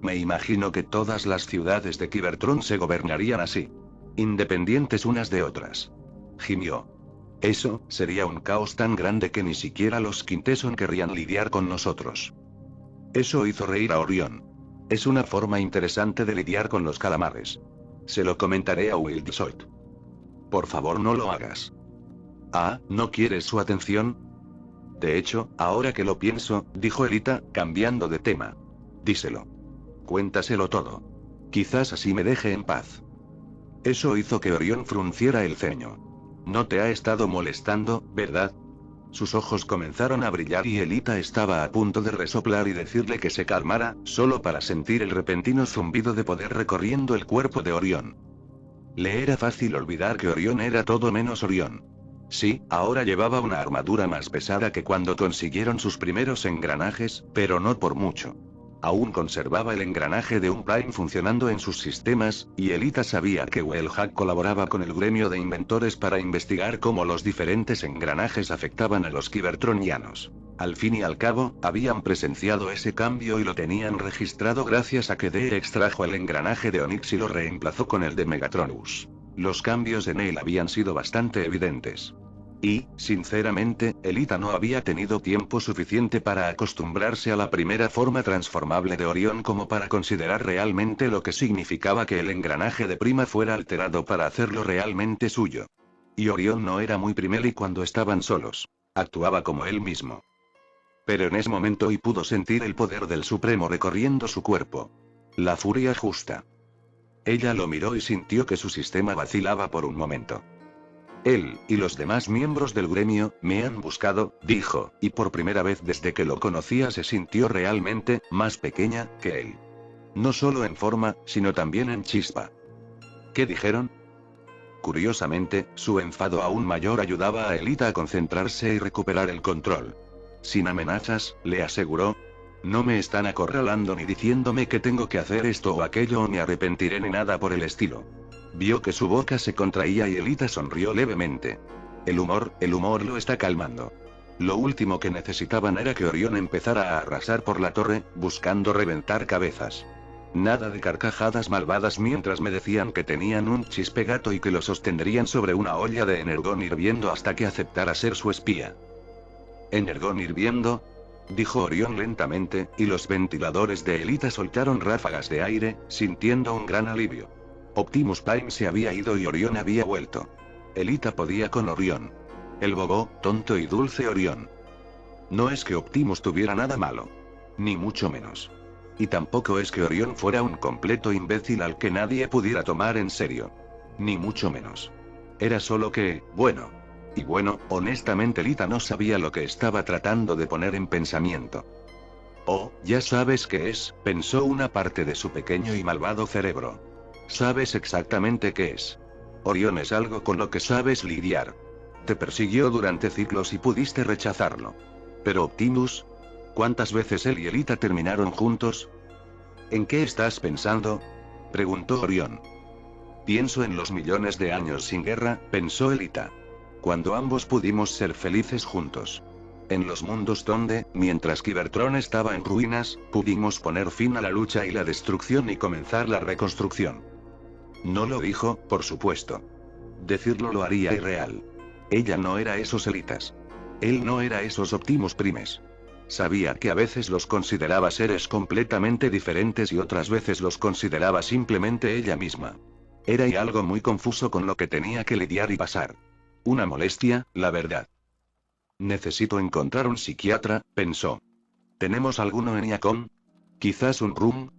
Me imagino que todas las ciudades de Cybertron se gobernarían así. Independientes unas de otras. Gimió. Eso, sería un caos tan grande que ni siquiera los Quintesson querrían lidiar con nosotros. Eso hizo reír a Orión. Es una forma interesante de lidiar con los calamares. Se lo comentaré a Wildsort. Por favor no lo hagas. Ah, ¿no quieres su atención? De hecho, ahora que lo pienso, dijo Elita, cambiando de tema. Díselo. Cuéntaselo todo. Quizás así me deje en paz. Eso hizo que Orión frunciera el ceño. No te ha estado molestando, ¿verdad? Sus ojos comenzaron a brillar y Elita estaba a punto de resoplar y decirle que se calmara, solo para sentir el repentino zumbido de poder recorriendo el cuerpo de Orión. Le era fácil olvidar que Orión era todo menos Orión. Sí, ahora llevaba una armadura más pesada que cuando consiguieron sus primeros engranajes, pero no por mucho. Aún conservaba el engranaje de un Prime funcionando en sus sistemas, y Elita sabía que Wellhack colaboraba con el gremio de inventores para investigar cómo los diferentes engranajes afectaban a los Cybertronianos. Al fin y al cabo, habían presenciado ese cambio y lo tenían registrado gracias a que Dare extrajo el engranaje de Onyx y lo reemplazó con el de Megatronus. Los cambios en él habían sido bastante evidentes. Y, sinceramente, Elita no había tenido tiempo suficiente para acostumbrarse a la primera forma transformable de Orión como para considerar realmente lo que significaba que el engranaje de Prima fuera alterado para hacerlo realmente suyo. Y Orión no era muy primeri cuando estaban solos. Actuaba como él mismo. Pero en ese momento y pudo sentir el poder del Supremo recorriendo su cuerpo. La furia justa. Ella lo miró y sintió que su sistema vacilaba por un momento. Él, y los demás miembros del gremio, me han buscado, dijo, y por primera vez desde que lo conocía se sintió realmente, más pequeña, que él. No solo en forma, sino también en chispa. ¿Qué dijeron? Curiosamente, su enfado aún mayor ayudaba a Elita a concentrarse y recuperar el control. Sin amenazas, le aseguró. No me están acorralando ni diciéndome que tengo que hacer esto o aquello o me arrepentiré ni nada por el estilo. Vio que su boca se contraía y Elita sonrió levemente. El humor lo está calmando. Lo último que necesitaban era que Orión empezara a arrasar por la torre, buscando reventar cabezas. Nada de carcajadas malvadas mientras me decían que tenían un chispegato y que lo sostendrían sobre una olla de energón hirviendo hasta que aceptara ser su espía. ¿Energón hirviendo? Dijo Orión lentamente, y los ventiladores de Elita soltaron ráfagas de aire, sintiendo un gran alivio. Optimus Prime se había ido y Orión había vuelto. Elita podía con Orión. El bobo, tonto y dulce Orión. No es que Optimus tuviera nada malo. Ni mucho menos. Y tampoco es que Orión fuera un completo imbécil al que nadie pudiera tomar en serio. Ni mucho menos. Era solo que, bueno. Y bueno, honestamente Elita no sabía lo que estaba tratando de poner en pensamiento. Oh, ya sabes qué es, pensó una parte de su pequeño y malvado cerebro. Sabes exactamente qué es. Orión es algo con lo que sabes lidiar. Te persiguió durante ciclos y pudiste rechazarlo. Pero Optimus, ¿cuántas veces él y Elita terminaron juntos? ¿En qué estás pensando? Preguntó Orión. Pienso en los millones de años sin guerra, pensó Elita. Cuando ambos pudimos ser felices juntos. En los mundos donde, mientras Cybertron estaba en ruinas, pudimos poner fin a la lucha y la destrucción y comenzar la reconstrucción. No lo dijo, por supuesto. Decirlo lo haría irreal. Ella no era esos Elitas. Él no era esos Optimus Primes. Sabía que a veces los consideraba seres completamente diferentes y otras veces los consideraba simplemente ella misma. Era y algo muy confuso con lo que tenía que lidiar y pasar. Una molestia, la verdad. Necesito encontrar un psiquiatra, pensó. ¿Tenemos alguno en Iacon? ¿Quizás un room?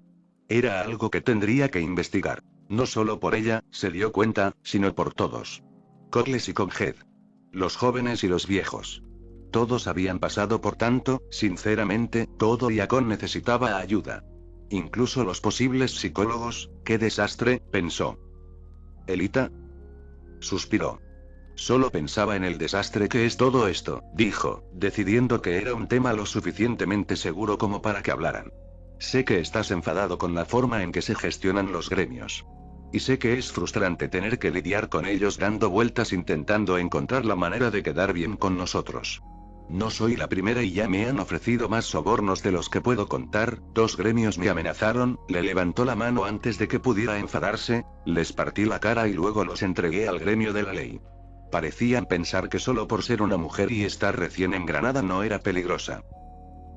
Era algo que tendría que investigar. No solo por ella, se dio cuenta, sino por todos. Cogles y Coghead. Los jóvenes y los viejos. Todos habían pasado por tanto, sinceramente, todo Iacon necesitaba ayuda. Incluso los posibles psicólogos, qué desastre, pensó. ¿Elita? Suspiró. Solo pensaba en el desastre que es todo esto, dijo, decidiendo que era un tema lo suficientemente seguro como para que hablaran. Sé que estás enfadado con la forma en que se gestionan los gremios. Y sé que es frustrante tener que lidiar con ellos dando vueltas intentando encontrar la manera de quedar bien con nosotros. No soy la primera y ya me han ofrecido más sobornos de los que puedo contar, 2 gremios me amenazaron, le levantó la mano antes de que pudiera enfadarse, les partí la cara y luego los entregué al gremio de la ley. Parecían pensar que solo por ser una mujer y estar recién engranada no era peligrosa.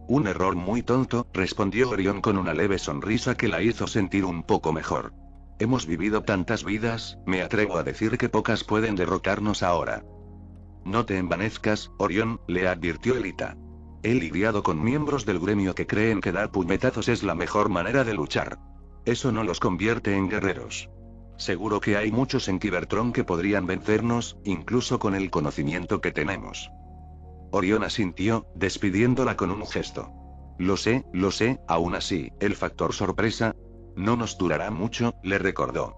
Un error muy tonto, respondió Orión con una leve sonrisa que la hizo sentir un poco mejor. Hemos vivido tantas vidas, me atrevo a decir que pocas pueden derrotarnos ahora. No te envanezcas, Orión, le advirtió Elita. He lidiado con miembros del gremio que creen que dar puñetazos es la mejor manera de luchar. Eso no los convierte en guerreros. Seguro que hay muchos en Cybertron que podrían vencernos, incluso con el conocimiento que tenemos. Orión asintió, despidiéndola con un gesto. Lo sé, aún así, el factor sorpresa no nos durará mucho, le recordó.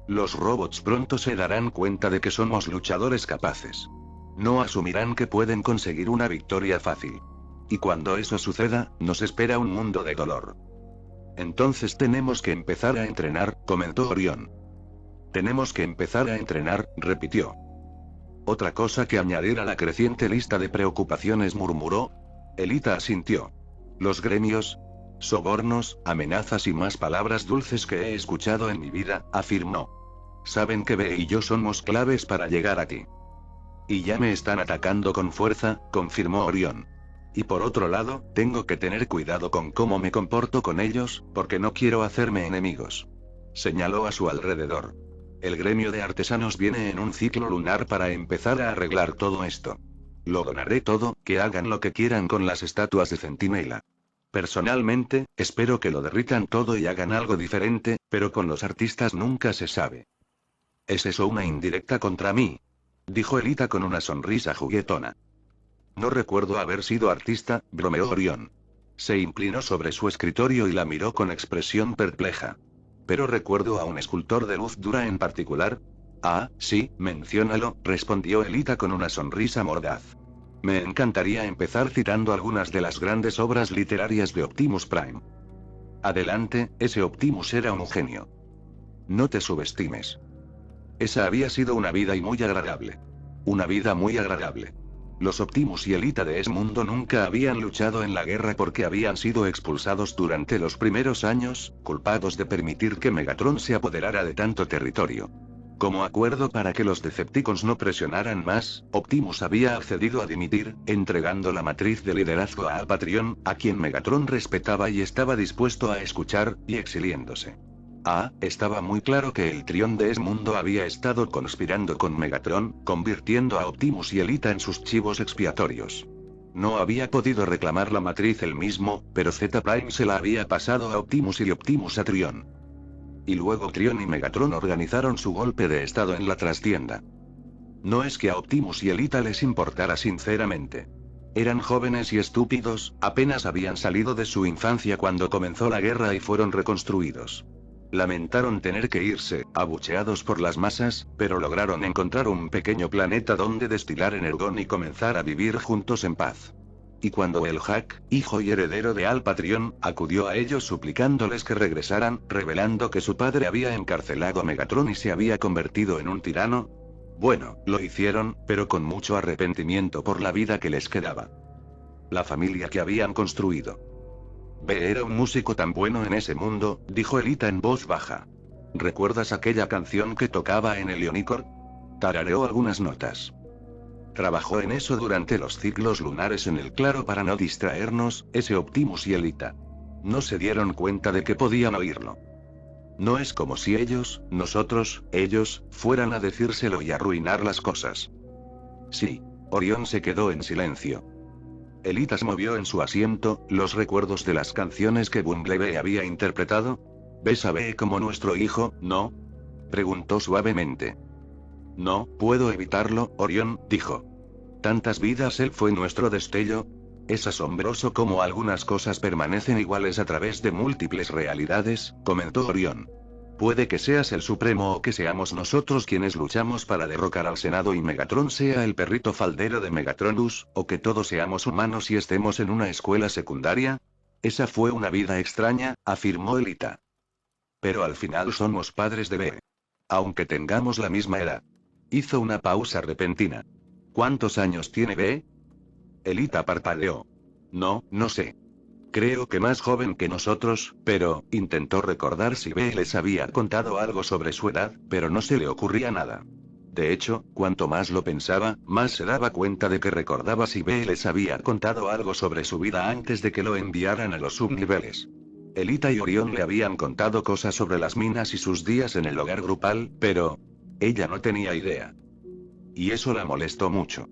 Los robots pronto se darán cuenta de que somos luchadores capaces. No asumirán que pueden conseguir una victoria fácil. Y cuando eso suceda, nos espera un mundo de dolor. Entonces tenemos que empezar a entrenar, comentó Orión. Tenemos que empezar a entrenar, repitió. Otra cosa que añadir a la creciente lista de preocupaciones, murmuró. Elita asintió. Los gremios, sobornos, amenazas y más palabras dulces que he escuchado en mi vida, afirmó. Saben que B y yo somos claves para llegar a ti. Y ya me están atacando con fuerza, confirmó Orión. Y por otro lado, tengo que tener cuidado con cómo me comporto con ellos, porque no quiero hacerme enemigos. Señaló a su alrededor. El gremio de artesanos viene en un ciclo lunar para empezar a arreglar todo esto. Lo donaré todo, que hagan lo que quieran con las estatuas de Centinela. Personalmente, espero que lo derritan todo y hagan algo diferente, pero con los artistas nunca se sabe. ¿Es eso una indirecta contra mí?, dijo Elita con una sonrisa juguetona. No recuerdo haber sido artista, bromeó Orión. Se inclinó sobre su escritorio y la miró con expresión perpleja. Pero recuerdo a un escultor de luz dura en particular. Ah, sí, menciónalo, respondió Elita con una sonrisa mordaz. Me encantaría empezar citando algunas de las grandes obras literarias de Optimus Prime. Adelante, ese Optimus era un genio. No te subestimes. Esa había sido una vida y muy agradable. Una vida muy agradable. Los Optimus y Elita de ese mundo nunca habían luchado en la guerra porque habían sido expulsados durante los primeros años, culpados de permitir que Megatron se apoderara de tanto territorio. Como acuerdo para que los Decepticons no presionaran más, Optimus había accedido a dimitir, entregando la matriz de liderazgo a Alpatreon, a quien Megatron respetaba y estaba dispuesto a escuchar, y exiliándose. Estaba muy claro que el Trión de ese mundo había estado conspirando con Megatron, convirtiendo a Optimus y Elita en sus chivos expiatorios. No había podido reclamar la matriz él mismo, pero Z-Prime se la había pasado a Optimus y Optimus a Trión. Y luego Trión y Megatron organizaron su golpe de estado en la trastienda. No es que a Optimus y Elita les importara sinceramente. Eran jóvenes y estúpidos, apenas habían salido de su infancia cuando comenzó la guerra y fueron reconstruidos. Lamentaron tener que irse, abucheados por las masas, pero lograron encontrar un pequeño planeta donde destilar energón y comenzar a vivir juntos en paz. Y cuando el Hack, hijo y heredero de Alpatreon, acudió a ellos suplicándoles que regresaran, revelando que su padre había encarcelado a Megatron y se había convertido en un tirano, bueno, lo hicieron, pero con mucho arrepentimiento por la vida que les quedaba. La familia que habían construido. B era un músico tan bueno en ese mundo, dijo Elita en voz baja. ¿Recuerdas aquella canción que tocaba en el Ionicor? Tarareó algunas notas. Trabajó en eso durante los ciclos lunares en el claro para no distraernos, ese Optimus y Elita. No se dieron cuenta de que podían oírlo. No es como si ellos, ellos, fueran a decírselo y arruinar las cosas. Sí. Orión se quedó en silencio. Elita se movió en su asiento, los recuerdos de las canciones que Bumblebee había interpretado. ¿Ves a B como nuestro hijo, no?, preguntó suavemente. No puedo evitarlo, Orión, dijo. Tantas vidas él fue nuestro destello. Es asombroso cómo algunas cosas permanecen iguales a través de múltiples realidades, comentó Orión. Puede que seas el Supremo o que seamos nosotros quienes luchamos para derrocar al Senado y Megatron sea el perrito faldero de Megatronus, o que todos seamos humanos y estemos en una escuela secundaria. Esa fue una vida extraña, afirmó Elita. Pero al final somos padres de B. Aunque tengamos la misma edad. Hizo una pausa repentina. ¿Cuántos años tiene B? Elita parpadeó. No sé. Creo que más joven que nosotros, pero, intentó recordar si B les había contado algo sobre su edad, pero no se le ocurría nada. De hecho, cuanto más lo pensaba, más se daba cuenta de que recordaba si B les había contado algo sobre su vida antes de que lo enviaran a los subniveles. Elita y Orión le habían contado cosas sobre las minas y sus días en el hogar grupal, pero ella no tenía idea. Y eso la molestó mucho.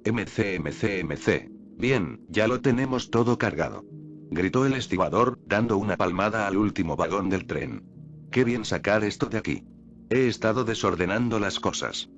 MC. Bien, ya lo tenemos todo cargado. Gritó el estibador, dando una palmada al último vagón del tren. Qué bien sacar esto de aquí. He estado desordenando las cosas.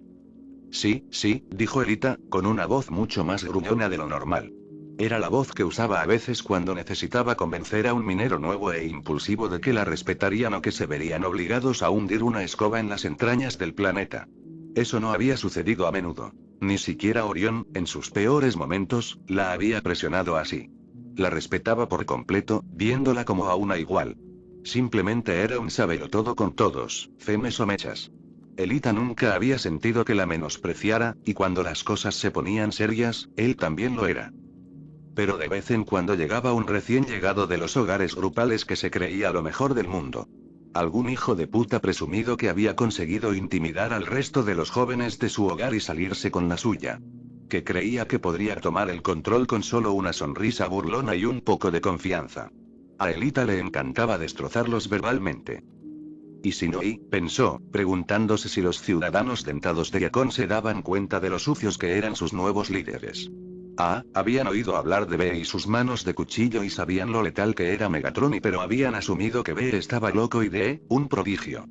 Sí, dijo Elita, con una voz mucho más gruñona de lo normal. Era la voz que usaba a veces cuando necesitaba convencer a un minero nuevo e impulsivo de que la respetarían o que se verían obligados a hundir una escoba en las entrañas del planeta. Eso no había sucedido a menudo. Ni siquiera Orión, en sus peores momentos, la había presionado así. La respetaba por completo, viéndola como a una igual. Simplemente era un sabelotodo con todos, femes o mechas. Elita nunca había sentido que la menospreciara, y cuando las cosas se ponían serias, él también lo era. Pero de vez en cuando llegaba un recién llegado de los hogares grupales que se creía lo mejor del mundo. Algún hijo de puta presumido que había conseguido intimidar al resto de los jóvenes de su hogar y salirse con la suya. Que creía que podría tomar el control con solo una sonrisa burlona y un poco de confianza. A Elita le encantaba destrozarlos verbalmente. Y Shinoi, pensó, preguntándose si los ciudadanos dentados de Yakon se daban cuenta de lo sucios que eran sus nuevos líderes. Habían oído hablar de B y sus manos de cuchillo y sabían lo letal que era Megatron, pero habían asumido que B estaba loco y D, un prodigio.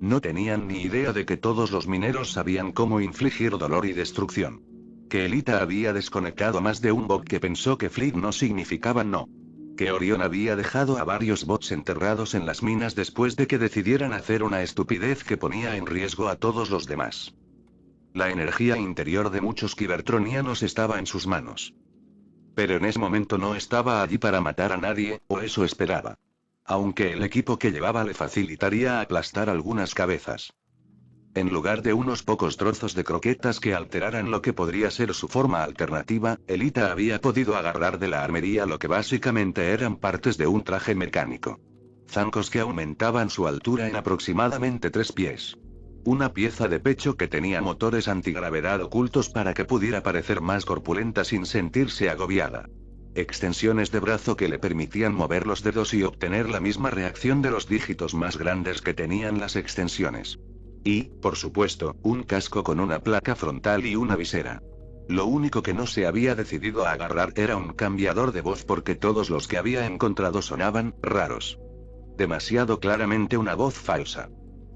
No tenían ni idea de que todos los mineros sabían cómo infligir dolor y destrucción. Que Elita había desconectado más de un bot que pensó que Fleet no significaba no. Que Orión había dejado a varios bots enterrados en las minas después de que decidieran hacer una estupidez que ponía en riesgo a todos los demás. La energía interior de muchos Cybertronianos estaba en sus manos. Pero en ese momento no estaba allí para matar a nadie, o eso esperaba. Aunque el equipo que llevaba le facilitaría aplastar algunas cabezas. En lugar de unos pocos trozos de croquetas que alteraran lo que podría ser su forma alternativa, Elita había podido agarrar de la armería lo que básicamente eran partes de un traje mecánico. Zancos que aumentaban su altura en aproximadamente 3 pies. Una pieza de pecho que tenía motores antigravedad ocultos para que pudiera parecer más corpulenta sin sentirse agobiada. Extensiones de brazo que le permitían mover los dedos y obtener la misma reacción de los dígitos más grandes que tenían las extensiones. Y, por supuesto, un casco con una placa frontal y una visera. Lo único que no se había decidido a agarrar era un cambiador de voz porque todos los que había encontrado sonaban raros. Demasiado claramente una voz falsa.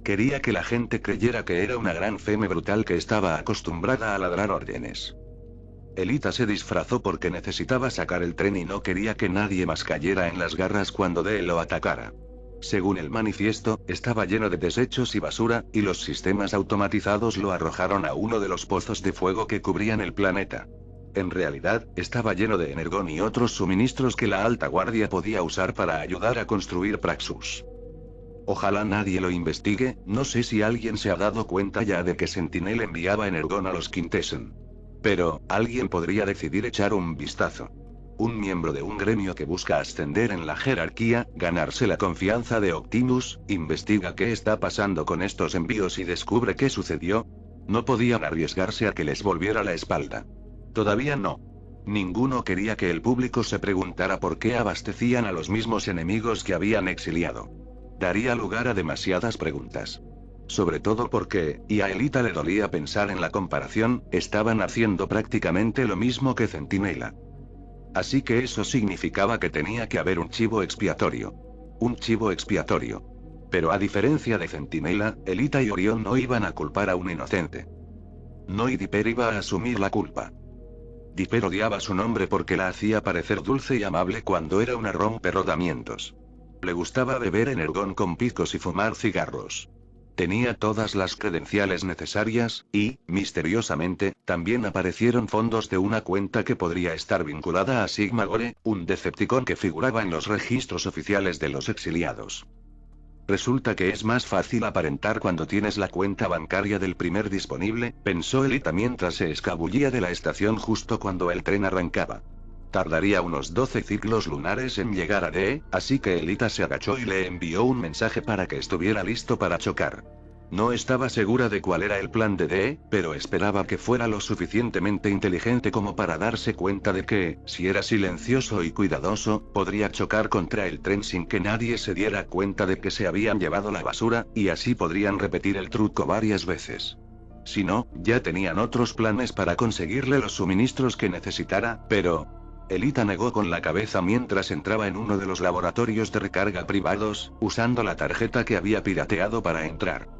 Quería que la gente creyera que era una gran feme brutal que estaba acostumbrada a ladrar órdenes. Elita se disfrazó porque necesitaba sacar el tren y no quería que nadie más cayera en las garras cuando D lo atacara. Según el manifiesto, estaba lleno de desechos y basura, y los sistemas automatizados lo arrojaron a uno de los pozos de fuego que cubrían el planeta. En realidad, estaba lleno de energón y otros suministros que la alta guardia podía usar para ayudar a construir Praxus. Ojalá nadie lo investigue, no sé si alguien se ha dado cuenta ya de que Sentinel enviaba energón a los Quintesson. Pero, alguien podría decidir echar un vistazo. Un miembro de un gremio que busca ascender en la jerarquía, ganarse la confianza de Optimus, investiga qué está pasando con estos envíos y descubre qué sucedió. No podían arriesgarse a que les volviera la espalda. Todavía no. Ninguno quería que el público se preguntara por qué abastecían a los mismos enemigos que habían exiliado. Daría lugar a demasiadas preguntas. Sobre todo porque, y a Elita le dolía pensar en la comparación, estaban haciendo prácticamente lo mismo que Centinela. Así que eso significaba que tenía que haber un chivo expiatorio. Un chivo expiatorio. Pero a diferencia de Centinela, Elita y Orión no iban a culpar a un inocente. No, y Dipper iba a asumir la culpa. Dipper odiaba su nombre porque la hacía parecer dulce y amable cuando era una romperodamientos. Le gustaba beber energón con picos y fumar cigarros. Tenía todas las credenciales necesarias, y, misteriosamente, también aparecieron fondos de una cuenta que podría estar vinculada a Sigma Gore, un Decepticon que figuraba en los registros oficiales de los exiliados. Resulta que es más fácil aparentar cuando tienes la cuenta bancaria del primer disponible, pensó Elita mientras se escabullía de la estación justo cuando el tren arrancaba. Tardaría unos 12 ciclos lunares en llegar a D, así que Elita se agachó y le envió un mensaje para que estuviera listo para chocar. No estaba segura de cuál era el plan de D, pero esperaba que fuera lo suficientemente inteligente como para darse cuenta de que, si era silencioso y cuidadoso, podría chocar contra el tren sin que nadie se diera cuenta de que se habían llevado la basura, y así podrían repetir el truco varias veces. Si no, ya tenían otros planes para conseguirle los suministros que necesitara, pero... Elita negó con la cabeza mientras entraba en uno de los laboratorios de recarga privados, usando la tarjeta que había pirateado para entrar.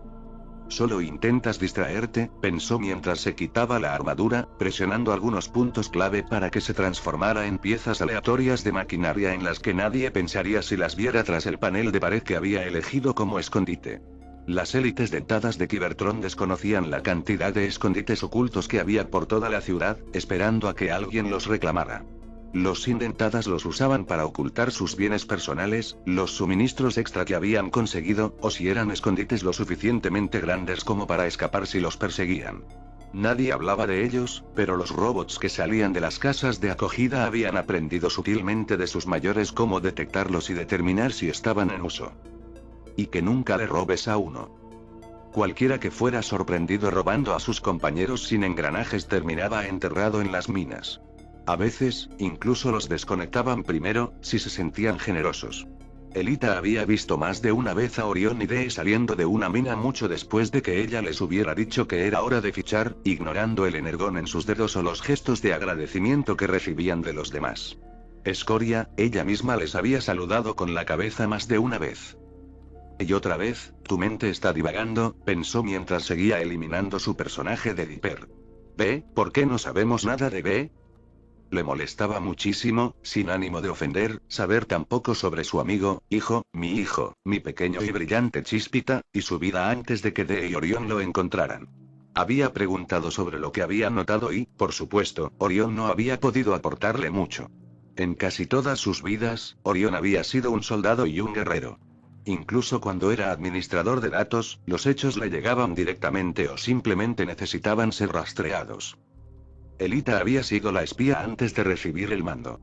Solo intentas distraerte, pensó mientras se quitaba la armadura, presionando algunos puntos clave para que se transformara en piezas aleatorias de maquinaria en las que nadie pensaría si las viera tras el panel de pared que había elegido como escondite. Las élites dentadas de Cybertron desconocían la cantidad de escondites ocultos que había por toda la ciudad, esperando a que alguien los reclamara. Los indentadas los usaban para ocultar sus bienes personales, los suministros extra que habían conseguido, o si eran escondites lo suficientemente grandes como para escapar si los perseguían. Nadie hablaba de ellos, pero los robots que salían de las casas de acogida habían aprendido sutilmente de sus mayores cómo detectarlos y determinar si estaban en uso. Y que nunca le robes a uno. Cualquiera que fuera sorprendido robando a sus compañeros sin engranajes terminaba enterrado en las minas. A veces, incluso los desconectaban primero, si se sentían generosos. Elita había visto más de una vez a Orión y Dee saliendo de una mina mucho después de que ella les hubiera dicho que era hora de fichar, ignorando el energón en sus dedos o los gestos de agradecimiento que recibían de los demás. Escoria, ella misma les había saludado con la cabeza más de una vez. Y otra vez, tu mente está divagando, pensó mientras seguía eliminando su personaje de Dipper. ¿Ve? ¿Por qué no sabemos nada de B? Le molestaba muchísimo, sin ánimo de ofender, saber tan poco sobre su amigo, hijo, mi pequeño y brillante Chispita, y su vida antes de que Dee y Orión lo encontraran. Había preguntado sobre lo que había notado y, por supuesto, Orión no había podido aportarle mucho. En casi todas sus vidas, Orión había sido un soldado y un guerrero. Incluso cuando era administrador de datos, los hechos le llegaban directamente o simplemente necesitaban ser rastreados. Elita había sido la espía antes de recibir el mando.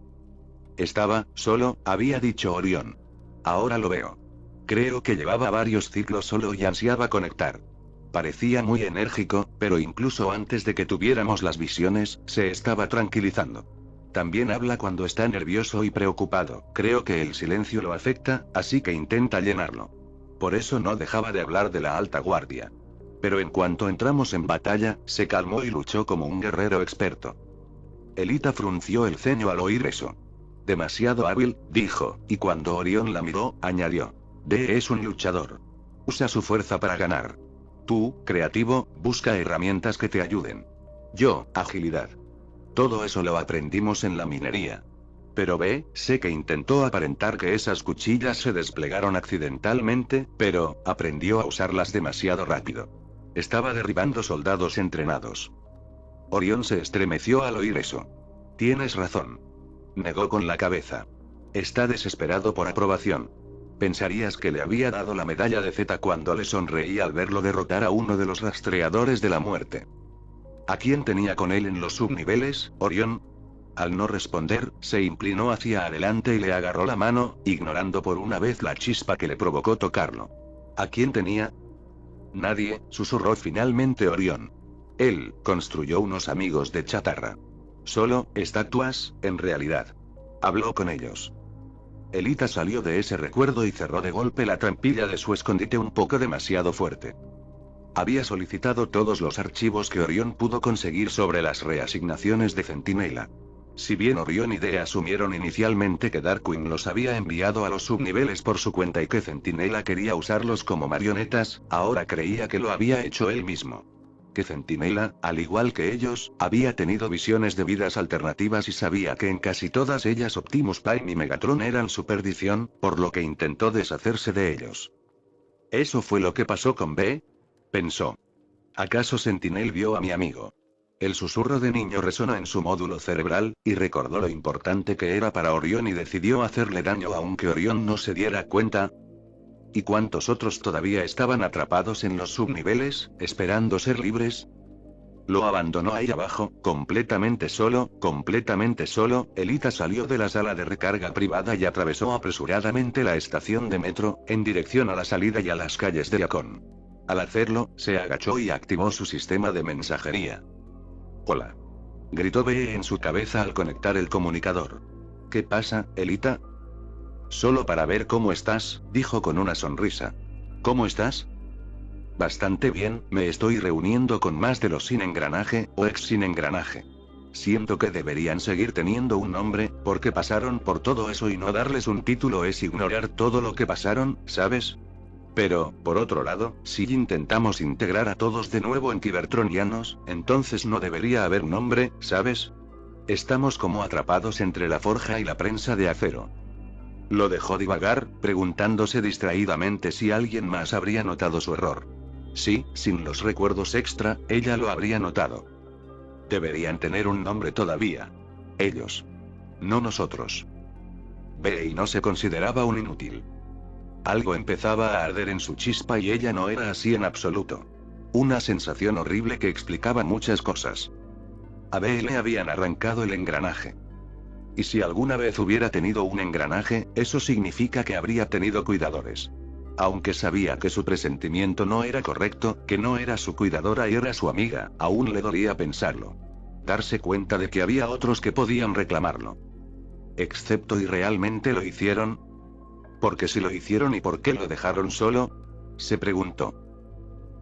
Estaba solo, había dicho Orión. Ahora lo veo. Creo que llevaba varios ciclos solo y ansiaba conectar. Parecía muy enérgico, pero incluso antes de que tuviéramos las visiones, se estaba tranquilizando. También habla cuando está nervioso y preocupado. Creo que el silencio lo afecta, así que intenta llenarlo. Por eso no dejaba de hablar de la alta guardia. Pero en cuanto entramos en batalla, se calmó y luchó como un guerrero experto. Elita frunció el ceño al oír eso. Demasiado hábil, dijo, y cuando Orión la miró, añadió. Dee es un luchador. Usa su fuerza para ganar. Tú, creativo, busca herramientas que te ayuden. Yo, agilidad. Todo eso lo aprendimos en la minería. Pero sé que intentó aparentar que esas cuchillas se desplegaron accidentalmente, pero aprendió a usarlas demasiado rápido. Estaba derribando soldados entrenados. Orión se estremeció al oír eso. Tienes razón. Negó con la cabeza. Está desesperado por aprobación. Pensarías que le había dado la medalla de Z cuando le sonreí al verlo derrotar a uno de los rastreadores de la muerte. ¿A quién tenía con él en los subniveles, Orión? Al no responder, se inclinó hacia adelante y le agarró la mano, ignorando por una vez la chispa que le provocó tocarlo. ¿A quién tenía? Nadie, susurró finalmente Orión. Él construyó unos amigos de chatarra. Solo, estatuas, en realidad. Habló con ellos. Elita salió de ese recuerdo y cerró de golpe la trampilla de su escondite un poco demasiado fuerte. Había solicitado todos los archivos que Orión pudo conseguir sobre las reasignaciones de Centinela. Si bien Orión y Dee asumieron inicialmente que Darkwing los había enviado a los subniveles por su cuenta y que Centinela quería usarlos como marionetas, ahora creía que lo había hecho él mismo. Que Centinela, al igual que ellos, había tenido visiones de vidas alternativas y sabía que en casi todas ellas Optimus Prime y Megatron eran su perdición, por lo que intentó deshacerse de ellos. ¿Eso fue lo que pasó con B? Pensó. ¿Acaso Sentinel vio a mi amigo? El susurro de niño resonó en su módulo cerebral, y recordó lo importante que era para Orión y decidió hacerle daño aunque Orión no se diera cuenta. ¿Y cuántos otros todavía estaban atrapados en los subniveles, esperando ser libres? Lo abandonó ahí abajo, completamente solo. Elita salió de la sala de recarga privada y atravesó apresuradamente la estación de metro, en dirección a la salida y a las calles de Yacon. Al hacerlo, se agachó y activó su sistema de mensajería. Hola. Gritó B en su cabeza al conectar el comunicador. ¿Qué pasa, Elita? Solo para ver cómo estás, dijo con una sonrisa. ¿Cómo estás? Bastante bien, me estoy reuniendo con más de los sin engranaje, o ex sin engranaje. Siento que deberían seguir teniendo un nombre, porque pasaron por todo eso y no darles un título es ignorar todo lo que pasaron, ¿sabes? Pero, por otro lado, si intentamos integrar a todos de nuevo en Cybertronianos, entonces no debería haber nombre, ¿sabes? Estamos como atrapados entre la forja y la prensa de acero. Lo dejó divagar, preguntándose distraídamente si alguien más habría notado su error. Sí, sin los recuerdos extra, ella lo habría notado. Deberían tener un nombre todavía. Ellos. No nosotros. Bey no se consideraba un inútil. Algo empezaba a arder en su chispa y ella no era así en absoluto. Una sensación horrible que explicaba muchas cosas. A Bey le habían arrancado el engranaje. Y si alguna vez hubiera tenido un engranaje, eso significa que habría tenido cuidadores. Aunque sabía que su presentimiento no era correcto, que no era su cuidadora y era su amiga, aún le dolía pensarlo. Darse cuenta de que había otros que podían reclamarlo. Excepto y realmente lo hicieron. ¿Por qué si lo hicieron y por qué lo dejaron solo? Se preguntó.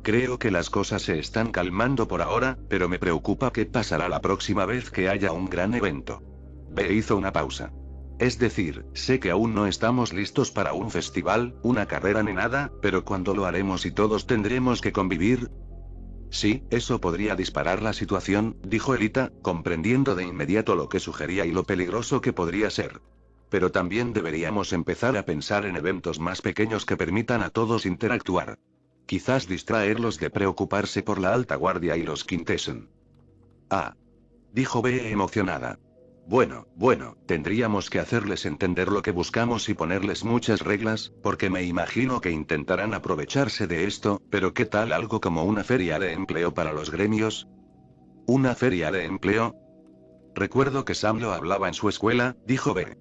Creo que las cosas se están calmando por ahora, pero me preocupa qué pasará la próxima vez que haya un gran evento. B hizo una pausa. Es decir, sé que aún no estamos listos para un festival, una carrera ni nada, pero cuando lo haremos y todos tendremos que convivir. Sí, eso podría disparar la situación, dijo Elita, comprendiendo de inmediato lo que sugería y lo peligroso que podría ser. Pero también deberíamos empezar a pensar en eventos más pequeños que permitan a todos interactuar. Quizás distraerlos de preocuparse por la alta guardia y los Quintesson. Ah. Dijo B emocionada. Bueno, tendríamos que hacerles entender lo que buscamos y ponerles muchas reglas, porque me imagino que intentarán aprovecharse de esto, pero ¿qué tal algo como una feria de empleo para los gremios? ¿Una feria de empleo? Recuerdo que Sam lo hablaba en su escuela, dijo B.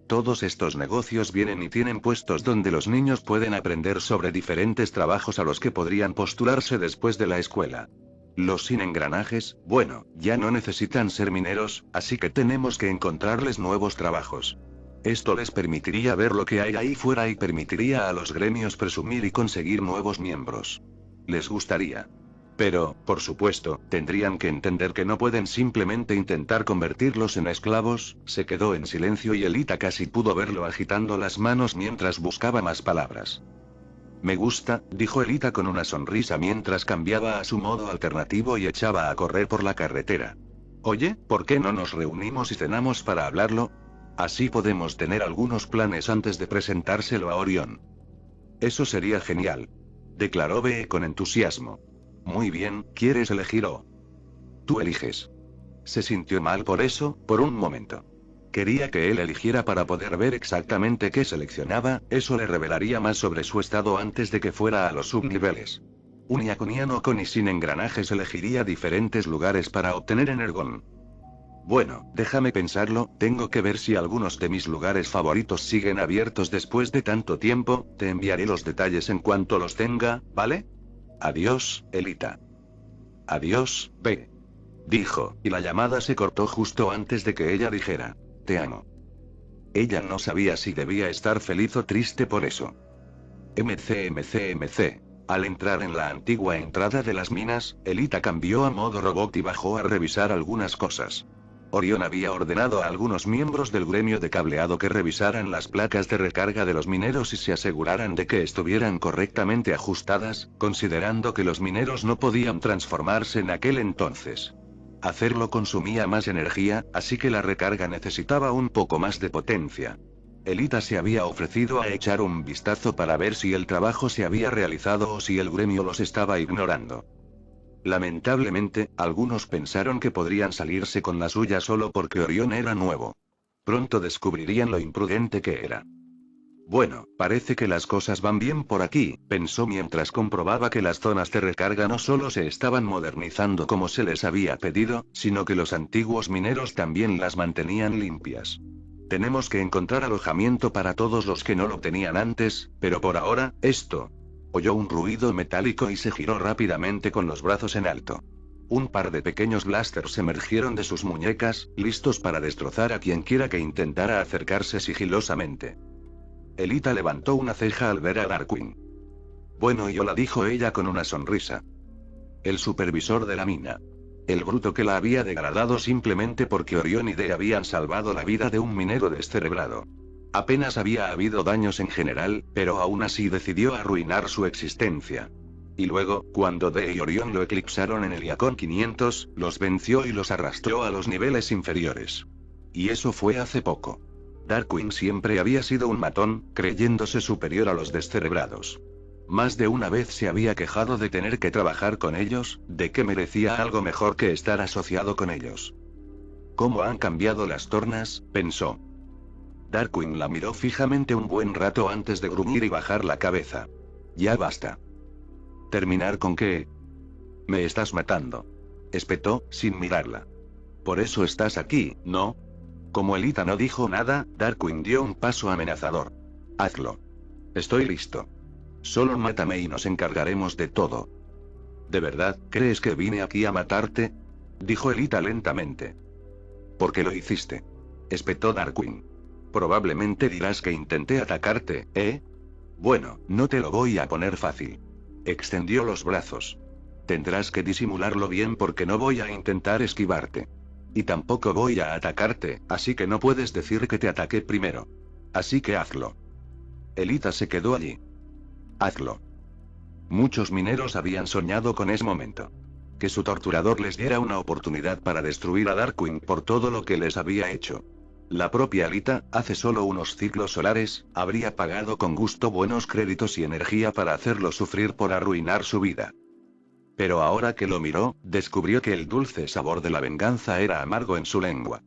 Todos estos negocios vienen y tienen puestos donde los niños pueden aprender sobre diferentes trabajos a los que podrían postularse después de la escuela. Los sin engranajes, bueno, ya no necesitan ser mineros, así que tenemos que encontrarles nuevos trabajos. Esto les permitiría ver lo que hay ahí fuera y permitiría a los gremios presumir y conseguir nuevos miembros. Les gustaría. Pero, por supuesto, tendrían que entender que no pueden simplemente intentar convertirlos en esclavos. Se quedó en silencio y Elita casi pudo verlo agitando las manos mientras buscaba más palabras. Me gusta, dijo Elita con una sonrisa mientras cambiaba a su modo alternativo y echaba a correr por la carretera. Oye, ¿por qué no nos reunimos y cenamos para hablarlo? Así podemos tener algunos planes antes de presentárselo a Orión. Eso sería genial. Declaró B con entusiasmo. Muy bien, ¿quieres elegir o? Tú eliges. Se sintió mal por eso, por un momento. Quería que él eligiera para poder ver exactamente qué seleccionaba, eso le revelaría más sobre su estado antes de que fuera a los subniveles. Un iaconiano con y sin engranajes elegiría diferentes lugares para obtener energón. Bueno, déjame pensarlo, tengo que ver si algunos de mis lugares favoritos siguen abiertos después de tanto tiempo, te enviaré los detalles en cuanto los tenga, ¿vale? Adiós, Elita. Adiós, B. Dijo, y la llamada se cortó justo antes de que ella dijera. Te amo. Ella no sabía si debía estar feliz o triste por eso. MC. Al entrar en la antigua entrada de las minas, Elita cambió a modo robot y bajó a revisar algunas cosas. Orión había ordenado a algunos miembros del gremio de cableado que revisaran las placas de recarga de los mineros y se aseguraran de que estuvieran correctamente ajustadas, considerando que los mineros no podían transformarse en aquel entonces. Hacerlo consumía más energía, así que la recarga necesitaba un poco más de potencia. Elita se había ofrecido a echar un vistazo para ver si el trabajo se había realizado o si el gremio los estaba ignorando. Lamentablemente, algunos pensaron que podrían salirse con la suya solo porque Orión era nuevo. Pronto descubrirían lo imprudente que era. Bueno, parece que las cosas van bien por aquí, pensó mientras comprobaba que las zonas de recarga no solo se estaban modernizando como se les había pedido, sino que los antiguos mineros también las mantenían limpias. Tenemos que encontrar alojamiento para todos los que no lo tenían antes, pero por ahora, esto. Oyó un ruido metálico y se giró rápidamente con los brazos en alto. Un par de pequeños blasters emergieron de sus muñecas, listos para destrozar a quien quiera que intentara acercarse sigilosamente. Elita levantó una ceja al ver a Darkwing. Bueno, Yola, dijo ella con una sonrisa. El supervisor de la mina. El bruto que la había degradado simplemente porque Orión y Dee habían salvado la vida de un minero descerebrado. Apenas había habido daños en general, pero aún así decidió arruinar su existencia. Y luego, cuando Dee y Orión lo eclipsaron en el Iacon 500, los venció y los arrastró a los niveles inferiores. Y eso fue hace poco. Darkwing siempre había sido un matón, creyéndose superior a los descerebrados. Más de una vez se había quejado de tener que trabajar con ellos, de que merecía algo mejor que estar asociado con ellos. ¿Cómo han cambiado las tornas?, pensó. Darkwing la miró fijamente un buen rato antes de gruñir y bajar la cabeza. Ya basta. ¿Terminar con qué? Me estás matando. Espetó, sin mirarla. Por eso estás aquí, ¿no? Como Elita no dijo nada, Darkwing dio un paso amenazador. Hazlo. Estoy listo. Solo mátame y nos encargaremos de todo. ¿De verdad crees que vine aquí a matarte?, dijo Elita lentamente. ¿Por qué lo hiciste?, espetó Darkwing. Probablemente dirás que intenté atacarte, ¿eh? Bueno, no te lo voy a poner fácil. Extendió los brazos. Tendrás que disimularlo bien porque no voy a intentar esquivarte. Y tampoco voy a atacarte, así que no puedes decir que te ataqué primero. Así que hazlo. Elita se quedó allí. Hazlo. Muchos mineros habían soñado con ese momento. Que su torturador les diera una oportunidad para destruir a Darkwing por todo lo que les había hecho. La propia Alita, hace solo unos ciclos solares, habría pagado con gusto buenos créditos y energía para hacerlo sufrir por arruinar su vida. Pero ahora que lo miró, descubrió que el dulce sabor de la venganza era amargo en su lengua.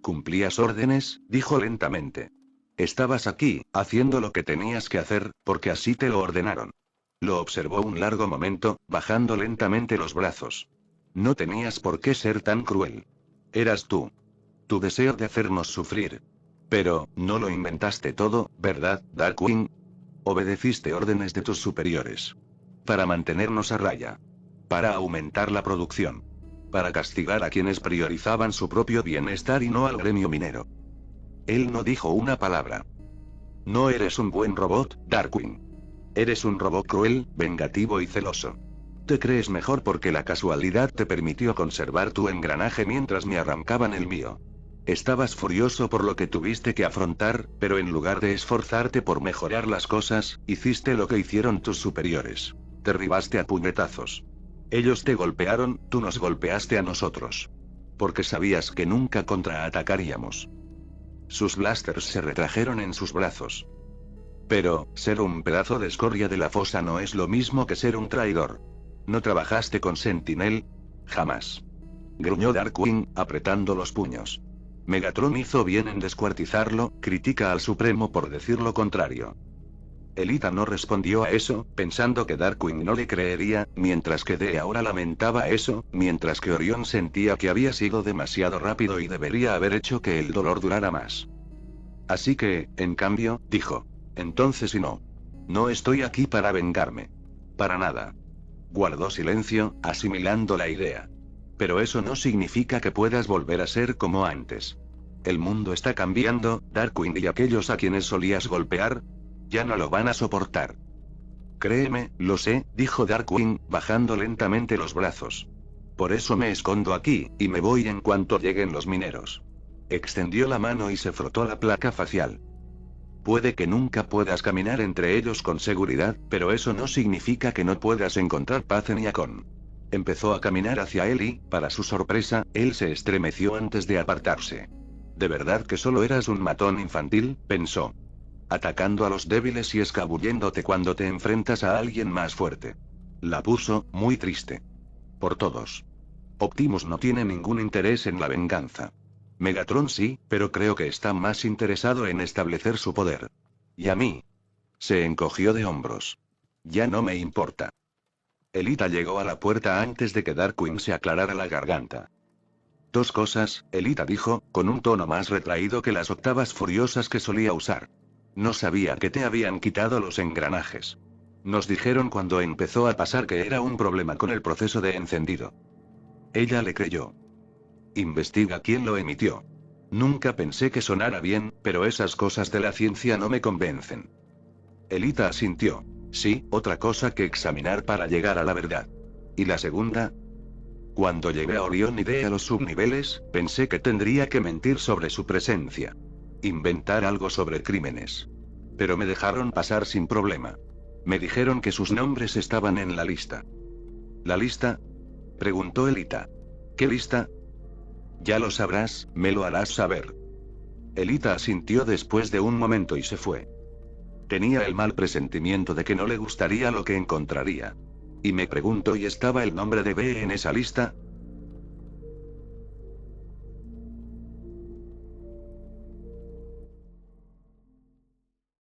¿Cumplías órdenes?, dijo lentamente. Estabas aquí, haciendo lo que tenías que hacer, porque así te lo ordenaron. Lo observó un largo momento, bajando lentamente los brazos. No tenías por qué ser tan cruel. Eras tú. Tu deseo de hacernos sufrir. Pero, no lo inventaste todo, ¿verdad, Darkwing? Obedeciste órdenes de tus superiores. Para mantenernos a raya. Para aumentar la producción. Para castigar a quienes priorizaban su propio bienestar y no al gremio minero. Él no dijo una palabra. No eres un buen robot, Darkwing. Eres un robot cruel, vengativo y celoso. Te crees mejor porque la casualidad te permitió conservar tu engranaje mientras me arrancaban el mío. Estabas furioso por lo que tuviste que afrontar, pero en lugar de esforzarte por mejorar las cosas, hiciste lo que hicieron tus superiores. Derribaste a puñetazos. Ellos te golpearon, tú nos golpeaste a nosotros. Porque sabías que nunca contraatacaríamos. Sus blasters se retrajeron en sus brazos. Pero, ser un pedazo de escoria de la fosa no es lo mismo que ser un traidor. ¿No trabajaste con Sentinel? Jamás. Gruñó Darkwing, apretando los puños. Megatron hizo bien en descuartizarlo, critica al Supremo por decir lo contrario. Elita no respondió a eso, pensando que Darkwing no le creería, mientras que Dee ahora lamentaba eso, mientras que Orión sentía que había sido demasiado rápido y debería haber hecho que el dolor durara más. Así que, en cambio, dijo. Entonces y no. No estoy aquí para vengarme. Para nada. Guardó silencio, asimilando la idea. Pero eso no significa que puedas volver a ser como antes. El mundo está cambiando, Darkwing, y aquellos a quienes solías golpear, ya no lo van a soportar. Créeme, lo sé, dijo Darkwing, bajando lentamente los brazos. Por eso me escondo aquí, y me voy en cuanto lleguen los mineros. Extendió la mano y se frotó la placa facial. Puede que nunca puedas caminar entre ellos con seguridad, pero eso no significa que no puedas encontrar paz en Iacon. Empezó a caminar hacia él y, para su sorpresa, él se estremeció antes de apartarse. ¿De verdad que solo eras un matón infantil?, pensó. Atacando a los débiles y escabulléndote cuando te enfrentas a alguien más fuerte. La puso, muy triste. Por todos. Optimus no tiene ningún interés en la venganza. Megatron sí, pero creo que está más interesado en establecer su poder. ¿Y a mí? Se encogió de hombros. Ya no me importa. Elita llegó a la puerta antes de que Darkwing se aclarara la garganta. Dos cosas, Elita dijo, con un tono más retraído que las octavas furiosas que solía usar. No sabía que te habían quitado los engranajes. Nos dijeron cuando empezó a pasar que era un problema con el proceso de encendido. Ella le creyó. Investiga quién lo emitió. Nunca pensé que sonara bien, pero esas cosas de la ciencia no me convencen. Elita asintió. Sí, otra cosa que examinar para llegar a la verdad. ¿Y la segunda? Cuando llegué a Orión y D a los subniveles, pensé que tendría que mentir sobre su presencia. Inventar algo sobre crímenes. Pero me dejaron pasar sin problema. Me dijeron que sus nombres estaban en la lista. ¿La lista? Preguntó Elita. ¿Qué lista? Ya lo sabrás, me lo harás saber. Elita asintió después de un momento y se fue. Tenía el mal presentimiento de que no le gustaría lo que encontraría. Y me pregunto, ¿y estaba el nombre de B en esa lista?